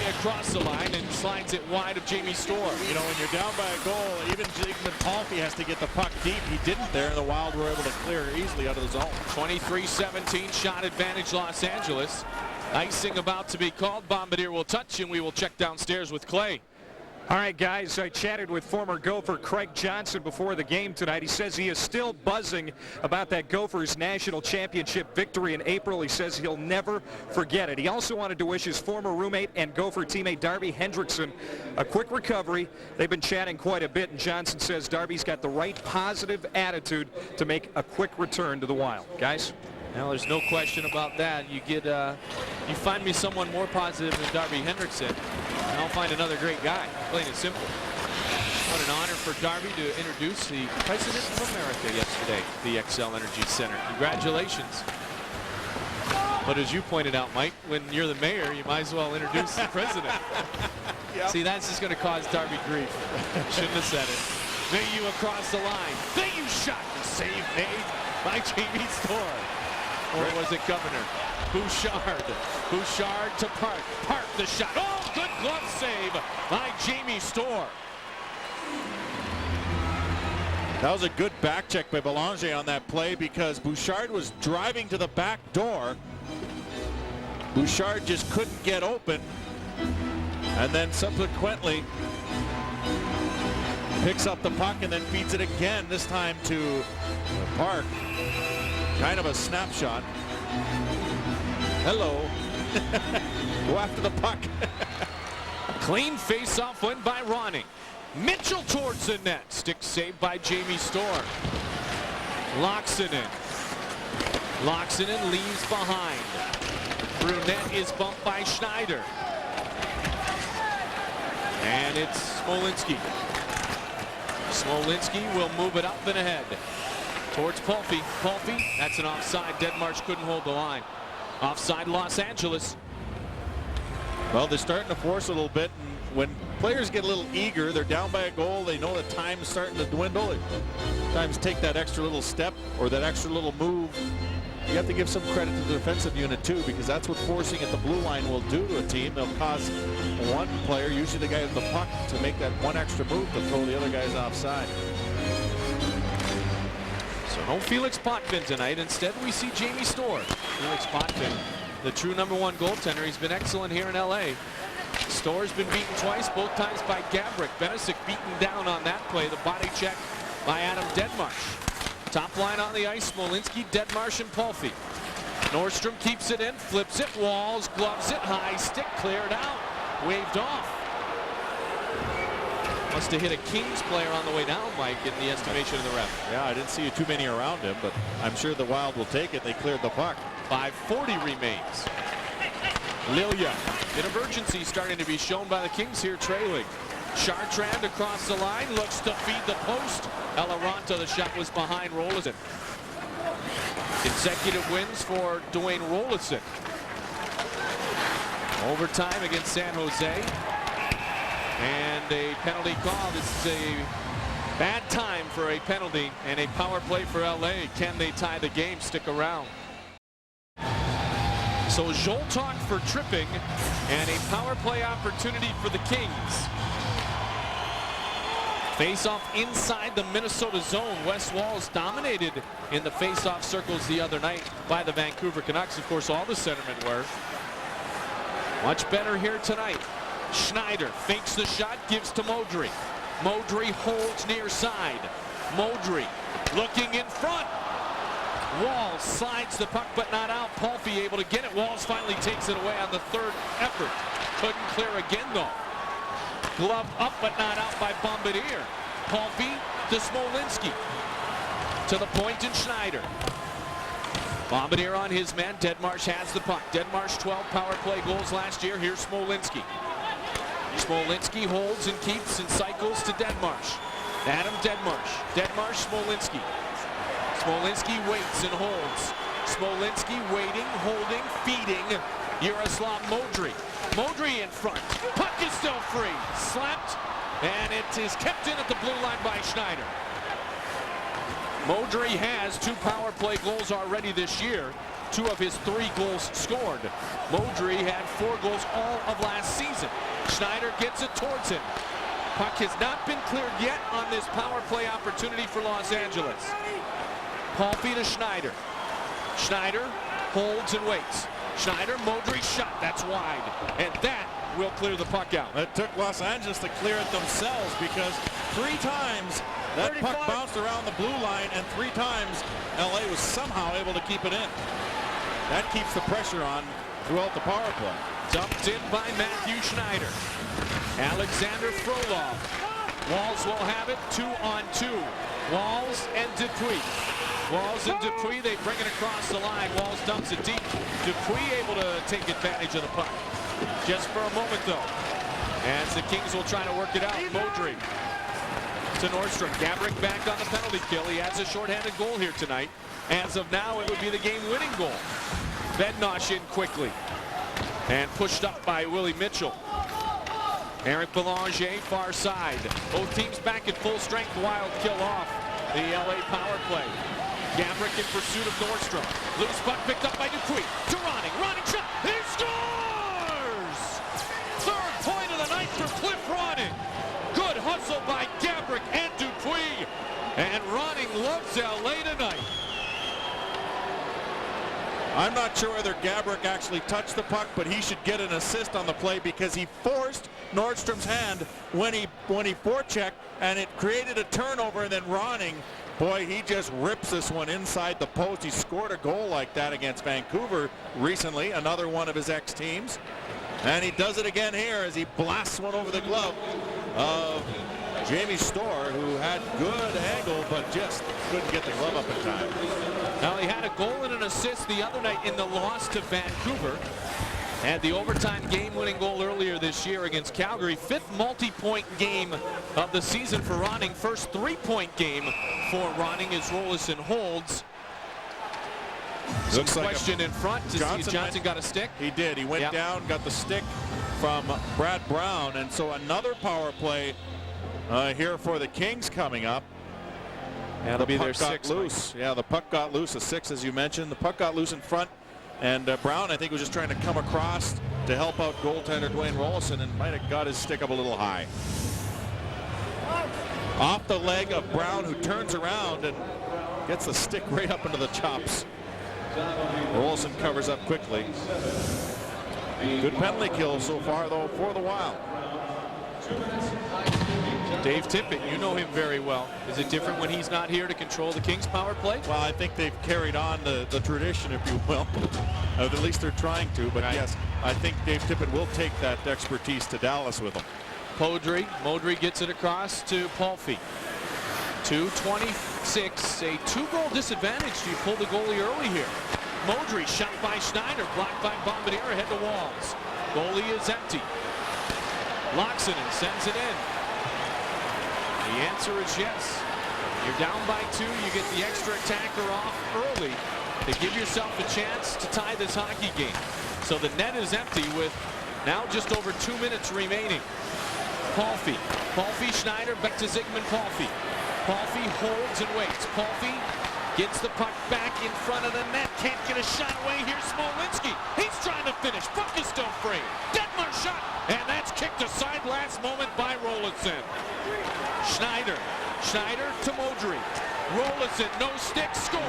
Speaker 1: across the line and slides it wide of Jamie Storr.
Speaker 2: You know, when you're down by a goal, even Zygmunt Polfi has to get the puck deep. He didn't there, and the Wild were able to clear easily out of the zone.
Speaker 1: 23-17 shot advantage Los Angeles. Icing about to be called. Bombardier will touch, and we will check downstairs with Clay.
Speaker 5: All right, guys, I chatted with former Gopher Craig Johnson before the game tonight. He says he is still buzzing about that Gophers national championship victory in April. He says he'll never forget it. He also wanted to wish his former roommate and Gopher teammate Darby Hendrickson a quick recovery. They've been chatting quite a bit, and Johnson says Darby's got the right positive attitude to make a quick return to the Wild. Guys?
Speaker 1: Now, there's no question about that. You find me someone more positive than Darby Hendrickson, and I'll find another great guy. Plain and simple. What an honor for Darby to introduce the President of America yesterday, the XL Energy Center. Congratulations. But as you pointed out, Mike, when you're the mayor, you might as well introduce the president. Yep. See, that's just going to cause Darby grief. Shouldn't have said it. Mayu across the line. Mayu shot. The save made by Jamie Storr. Or was it Governor? Bouchard. Bouchard to Park. Park the shot. Oh, good glove save by Jamie Storr.
Speaker 2: That was a good back check by Belanger on that play because Bouchard was driving to the back door. Bouchard just couldn't get open. And then subsequently picks up the puck and then feeds it again, this time to Park. Kind of a snapshot. Hello. Go after the puck.
Speaker 1: Clean face-off win by Ronning. Mitchell towards the net. Stick saved by Jamie Storr. Laaksonen. Laaksonen leaves behind. Brunette is bumped by Schneider. And it's Smolinski. Smolinski will move it up and ahead. Towards Polfi. Polfi, that's an offside. Deadmarsh couldn't hold the line. Offside Los Angeles.
Speaker 2: Well, they're starting to force a little bit. And when players get a little eager, they're down by a goal, they know the time's starting to dwindle. They sometimes take that extra little step or that extra little move. You have to give some credit to the defensive unit too, because that's what forcing at the blue line will do to a team. They'll cause one player, usually the guy with the puck, to make that one extra move to throw the other guys offside.
Speaker 1: So no Felix Potvin tonight. Instead, we see Jamie Storr. Felix Potvin, the true #1 goaltender. He's been excellent here in LA. Storr's been beaten twice, both times by Gabrick. Benesic beaten down on that play. The body check by Adam Deadmarsh. Top line on the ice, Smolinski, Deadmarsh, and Polfi. Nordstrom keeps it in, flips it, walls, gloves it high, stick cleared out, waved off. Must have hit a Kings player on the way down, Mike, in the estimation of the ref.
Speaker 2: Yeah, I didn't see too many around him, but I'm sure the Wild will take it. They cleared the puck.
Speaker 1: 5:40 remains. Lilia, an emergency starting to be shown by the Kings here trailing. Chartrand across the line, looks to feed the post. Eloranta, the shot was behind Rolison. Consecutive wins for Dwayne Rolison. Overtime against San Jose. And a penalty call. This is a bad time for a penalty and a power play for LA. Can they tie the game? Stick around. So Zoltok for tripping and a power play opportunity for the Kings. Face-off inside the Minnesota zone. Wes Walz dominated in the face-off circles the other night by the Vancouver Canucks. Of course, all the centermen were. Much better here tonight. Schneider fakes the shot, gives to Modry. Modry holds near side. Modry looking in front. Walz slides the puck but not out. Polfi able to get it. Walz finally takes it away on the third effort. Couldn't clear again though. Glove up but not out by Bombardier. Polfi to Smolinski. To the point and Schneider. Bombardier on his man. Deadmarsh has the puck. Deadmarsh 12 power play goals last year. Here's Smolinski. Smolinski holds and keeps and cycles to Deadmarsh. Adam Deadmarsh. Deadmarsh, Smolinski. Smolinski waits and holds. Smolinski waiting, holding, feeding. Yaroslav Modry. Modry in front. Puck is still free. Slapped. And it is kept in at the blue line by Schneider. Modry has 2 power play goals already this year. 2 of his 3 goals scored. Modry had 4 goals all of last season. Schneider gets it towards him. Puck has not been cleared yet on this power play opportunity for Los Angeles. Palffy to Schneider. Schneider holds and waits. Schneider, Modry shot. That's wide. And that will clear the puck out.
Speaker 2: It took Los Angeles to clear it themselves because 3 times that puck bounced around the blue line and 3 times LA was somehow able to keep it in. That keeps the pressure on throughout the power play.
Speaker 1: Dumped in by Matthew Schneider. Alexander Frolov. Walls will have it 2-on-2. Walls and Dupuis. Walls and Dupuis, they bring it across the line. Walls dumps it deep. Dupuis able to take advantage of the puck. Just for a moment, though, as the Kings will try to work it out. Modry to Nordstrom. Gabrick back on the penalty kill. He has a shorthanded goal here tonight. As of now, it would be the game-winning goal. Bednosh in quickly. And pushed up by Willie Mitchell. Eric Belanger, far side. Both teams back at full strength. Wild kill off the LA power play. Gabrick in pursuit of Nordstrom. Loose puck picked up by Dupuis. To Ronning. Ronning shot. He scores! 3rd point of the night for Cliff Ronning. Good hustle by Gabrick and Dupuis. And Ronning loves LA tonight.
Speaker 2: I'm not sure whether Gabrick actually touched the puck, but he should get an assist on the play because he forced Nordstrom's hand when he forechecked, and it created a turnover. And then Ronning, boy, he just rips this one inside the post. He scored a goal like that against Vancouver recently, another one of his ex-teams. And he does it again here as he blasts one over the glove of Jamie Storr, who had good angle but just couldn't get the glove up in time.
Speaker 1: Now, he had a goal and an assist the other night in the loss to Vancouver. Had the overtime game-winning goal earlier this year against Calgary. 5th multi-point game of the season for Ronning. First 3-point game for Ronning as Rolison holds. Some question in front. Johnson got a stick.
Speaker 2: He did. He went down, got the stick from Brad Brown. And so another power play here for the Kings coming up.
Speaker 1: And it'll be their 6th.
Speaker 2: Loose. Yeah, the puck got loose. A 6, as you mentioned. The puck got loose in front. And Brown, I think, was just trying to come across to help out goaltender Dwayne Rolison and might have got his stick up a little high. Off the leg of Brown, who turns around and gets the stick right up into the chops. Rolison covers up quickly. Good penalty kill so far, though, for the Wild.
Speaker 1: Dave Tippett, you know him very well. Is it different when he's not here to control the Kings power play?
Speaker 2: Well, I think they've carried on the tradition, if you will. At least they're trying to. But yes, I think Dave Tippett will take that expertise to Dallas with him.
Speaker 1: Modry gets it across to Palffy. 2:26, a 2-goal disadvantage. You pull the goalie early here. Modry shot by Schneider, blocked by Bombardier, ahead to Walls. Goalie is empty. Loxinen sends it in. The answer is yes. You're down by 2. You get the extra attacker off early to give yourself a chance to tie this hockey game. So the net is empty with now just over 2 minutes remaining. Palffy, Schneider, back to Zygmunt Palffy. Palffy holds and waits. Palffy gets the puck back in front of the net. Can't get a shot away. Here's Smolinski. He's trying to finish. Puck is still free. Deadmarsh shot. And that's kicked aside last moment by Rolison. Schneider to Modry. Rolison, no stick, score.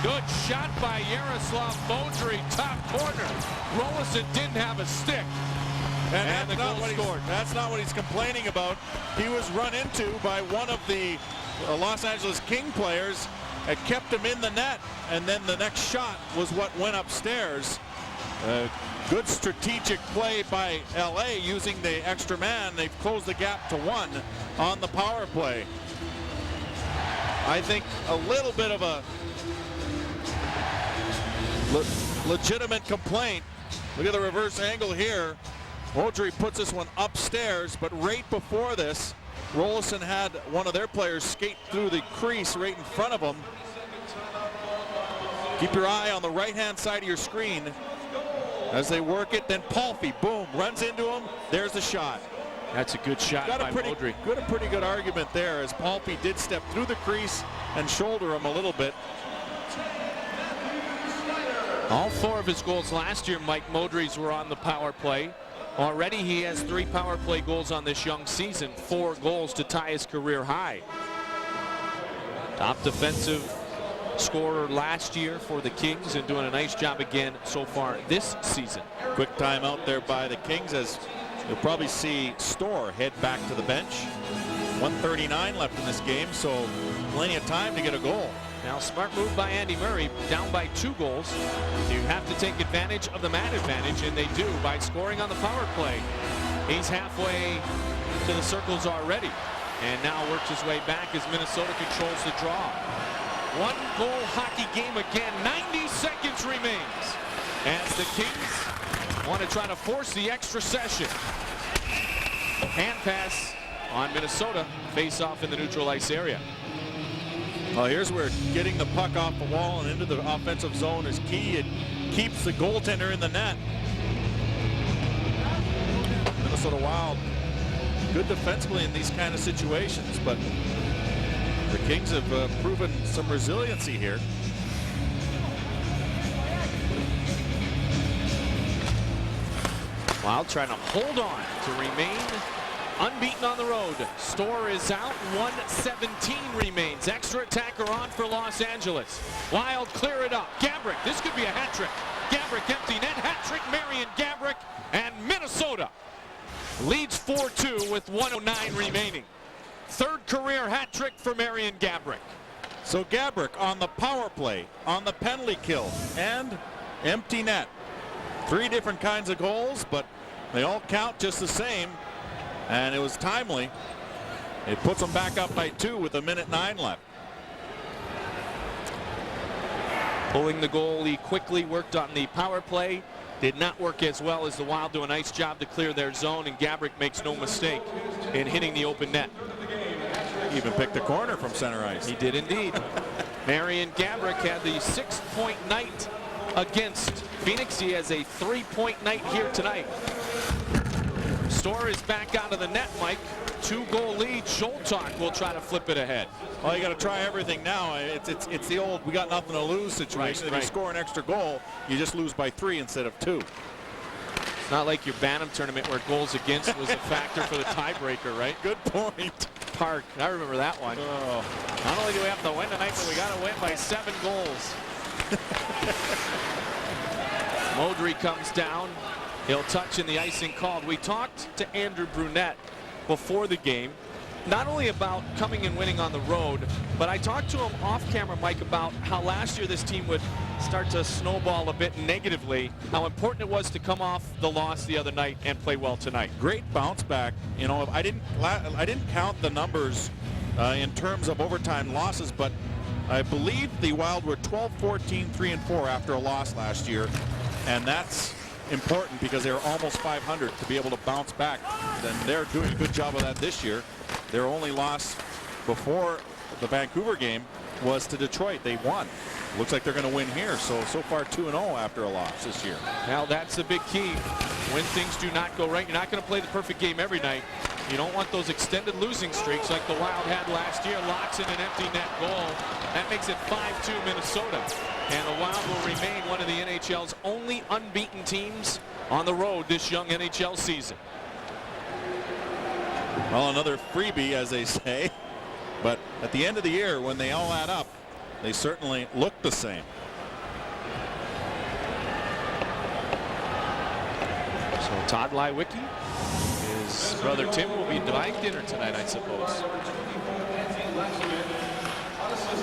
Speaker 1: Good shot by Yaroslav Modry, top corner. Rolison didn't have a stick. And the goal scored.
Speaker 2: That's not what he's complaining about. He was run into by one of the Los Angeles King players. It kept him in the net, and then the next shot was what went upstairs. Good strategic play by LA using the extra man. They've closed the gap to 1 on the power play. I think a little bit of a Legitimate complaint. Look at the reverse angle here. Modry puts this one upstairs, but right before this, Rolison had one of their players skate through the crease right in front of him. Keep your eye on the right-hand side of your screen as they work it. Then Palffy, boom, runs into him. There's the shot.
Speaker 1: That's a good shot by Modry.
Speaker 2: Got a pretty good argument there, as Palffy did step through the crease and shoulder him a little bit.
Speaker 1: All 4 of his goals last year, Mike Modry's, were on the power play. Already he has 3 power play goals on this young season, 4 goals to tie his career high. Top defensive scorer last year for the Kings, and doing a nice job again so far this season.
Speaker 2: Quick timeout there by the Kings, as you'll probably see Storr head back to the bench. 1:39 left in this game, so plenty of time to get a goal.
Speaker 1: Now, smart move by Andy Murray, down by 2 goals. You have to take advantage of the man advantage, and they do by scoring on the power play. He's halfway to the circles already, and now works his way back as Minnesota controls the draw. 1-goal hockey game again. 90 seconds remains as the Kings want to try to force the extra session. Hand pass on Minnesota. Face off in the neutral ice area.
Speaker 2: Well, here's where getting the puck off the wall and into the offensive zone is key. It keeps the goaltender in the net. Minnesota Wild, good defensively in these kind of situations, but the Kings have proven some resiliency here.
Speaker 1: Wild trying to hold on to remain unbeaten on the road. Storr is out. 1:17 remains. Extra attacker on for Los Angeles. Wild clear it up. Gabrick, this could be a hat trick. Gabrick empty net. Hat trick, Marian Gabrick, and Minnesota leads 4-2 with 1:09 remaining. 3rd career hat trick for Marian Gabrick.
Speaker 2: So Gabrick on the power play, on the penalty kill, and empty net. 3 different kinds of goals, but they all count just the same. And it was timely. It puts them back up by 2 with 1:09 left.
Speaker 1: Pulling the goal, he quickly worked on the power play. Did not work as well as the Wild. Do a nice job to clear their zone, and Gabrick makes no mistake in hitting the open net.
Speaker 2: He even picked the corner from center ice.
Speaker 1: He did indeed. Marian Gabrick had the 6-point night against Phoenix. He has a 3-point night here tonight. Storr is back out of the net, Mike. 2-goal lead. Zoltak will try to flip it ahead.
Speaker 2: Well, you got to try everything now. It's the old we got nothing to lose situation. If you score an extra goal, you just lose by 3 instead of 2.
Speaker 1: It's not like your Bantam tournament where goals against was a factor for the tiebreaker, right?
Speaker 2: Good point.
Speaker 1: Park, I remember that one.
Speaker 2: Oh.
Speaker 1: Not only do we have to win tonight, but we got to win by 7 goals. Modry comes down. He'll touch in the icing called. We talked to Andrew Brunette before the game, not only about coming and winning on the road, but I talked to him off camera, Mike, about how last year this team would start to snowball a bit negatively, how important it was to come off the loss the other night and play well tonight.
Speaker 2: Great bounce back. You know, I didn't count the numbers in terms of overtime losses, but I believe the Wild were 12-14, 3-4 after a loss last year, and that's important because they were almost 500 to be able to bounce back. And they're doing a good job of that this year. Their only loss before the Vancouver game was to Detroit. They won. Looks like they're going to win here. So far 2-0 after a loss this year.
Speaker 1: Now that's a big key. When things do not go right, you're not going to play the perfect game every night. You don't want those extended losing streaks like the Wild had last year. Locks in an empty net goal. That makes it 5-2 Minnesota. And the Wild will remain one of the NHL's only unbeaten teams on the road this young NHL season.
Speaker 2: Well, another freebie, as they say. But at the end of the year, when they all add up, they certainly look the same.
Speaker 1: So Todd Lywicki, his brother Tim, will be buying dinner tonight, I suppose.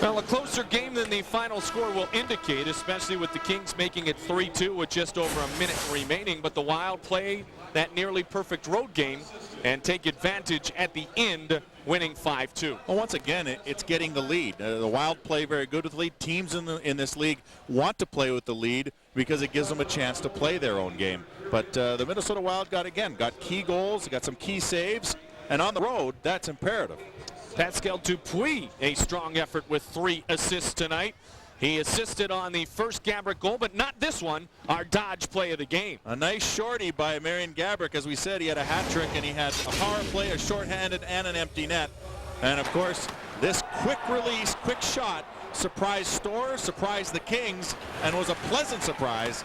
Speaker 1: Well, a closer game than the final score will indicate, especially with the Kings making it 3-2 with just over a minute remaining. But the Wild play that nearly perfect road game and take advantage at the end winning 5-2.
Speaker 2: Well, once again, it's getting the lead. The Wild play very good with the lead. Teams in this league want to play with the lead because it gives them a chance to play their own game. But the Minnesota Wild got key goals, got some key saves, and on the road, that's imperative.
Speaker 1: Pascal Dupuis, a strong effort with 3 assists tonight. He assisted on the first Gabrick goal, but not this one, our Dodge play of the game.
Speaker 2: A nice shorty by Marian Gabrick. As we said, he had a hat trick, and he had a power play, a shorthanded, and an empty net. And, of course, this quick release, quick shot surprised Storrs, surprised the Kings, and was a pleasant surprise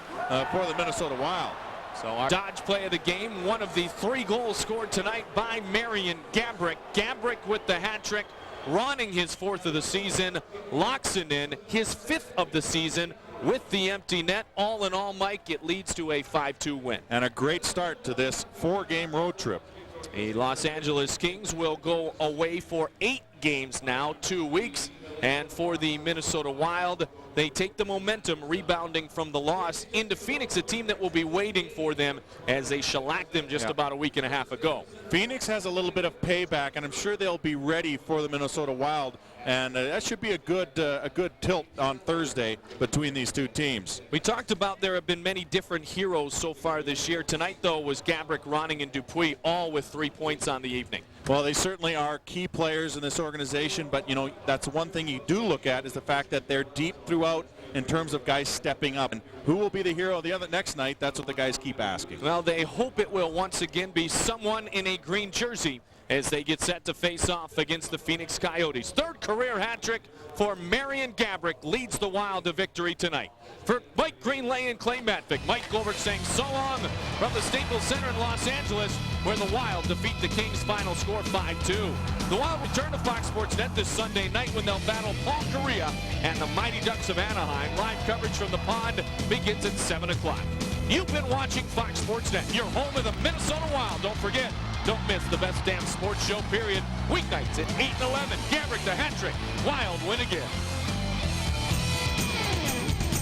Speaker 2: for the Minnesota Wild.
Speaker 1: So our Dodge play of the game, one of the 3 goals scored tonight by Marian Gabrick. Gabrick with the hat trick, Ronning his 4th of the season, Loxton in his 5th of the season with the empty net. All in all, Mike, it leads to a 5-2 win.
Speaker 2: And a great start to this 4-game road trip.
Speaker 1: The Los Angeles Kings will go away for 8 games now, 2 weeks. And for the Minnesota Wild, they take the momentum rebounding from the loss into Phoenix, a team that will be waiting for them as they shellacked them just about a week and a half ago.
Speaker 2: Phoenix has a little bit of payback, and I'm sure they'll be ready for the Minnesota Wild. And that should be a good tilt on Thursday between these two teams.
Speaker 1: We talked about there have been many different heroes so far this year. Tonight, though, was Gabrick, Ronning, and Dupuis, all with 3 points on the evening.
Speaker 2: Well, they certainly are key players in this organization, but, you know, that's one thing you do look at is the fact that they're deep throughout in terms of guys stepping up. And who will be the hero the other next night? That's what the guys keep asking.
Speaker 1: Well, they hope it will once again be someone in a green jersey as they get set to face off against the Phoenix Coyotes. 3rd career hat trick for Marian Gabrick leads the Wild to victory tonight. For Mike Greenlay and Clay Matvick, Mike Goldberg saying so long from the Staples Center in Los Angeles, where the Wild defeat the Kings. Final score 5-2. The Wild return to Fox Sports Net this Sunday night when they'll battle Paul Correa and the Mighty Ducks of Anaheim. Live coverage from the Pond begins at 7 o'clock. You've been watching Fox Sports Net, your home of the Minnesota Wild. Don't forget, don't miss the best damn sports show, period. Weeknights at 8 and 11. Gabrick the hat trick. Wild win again.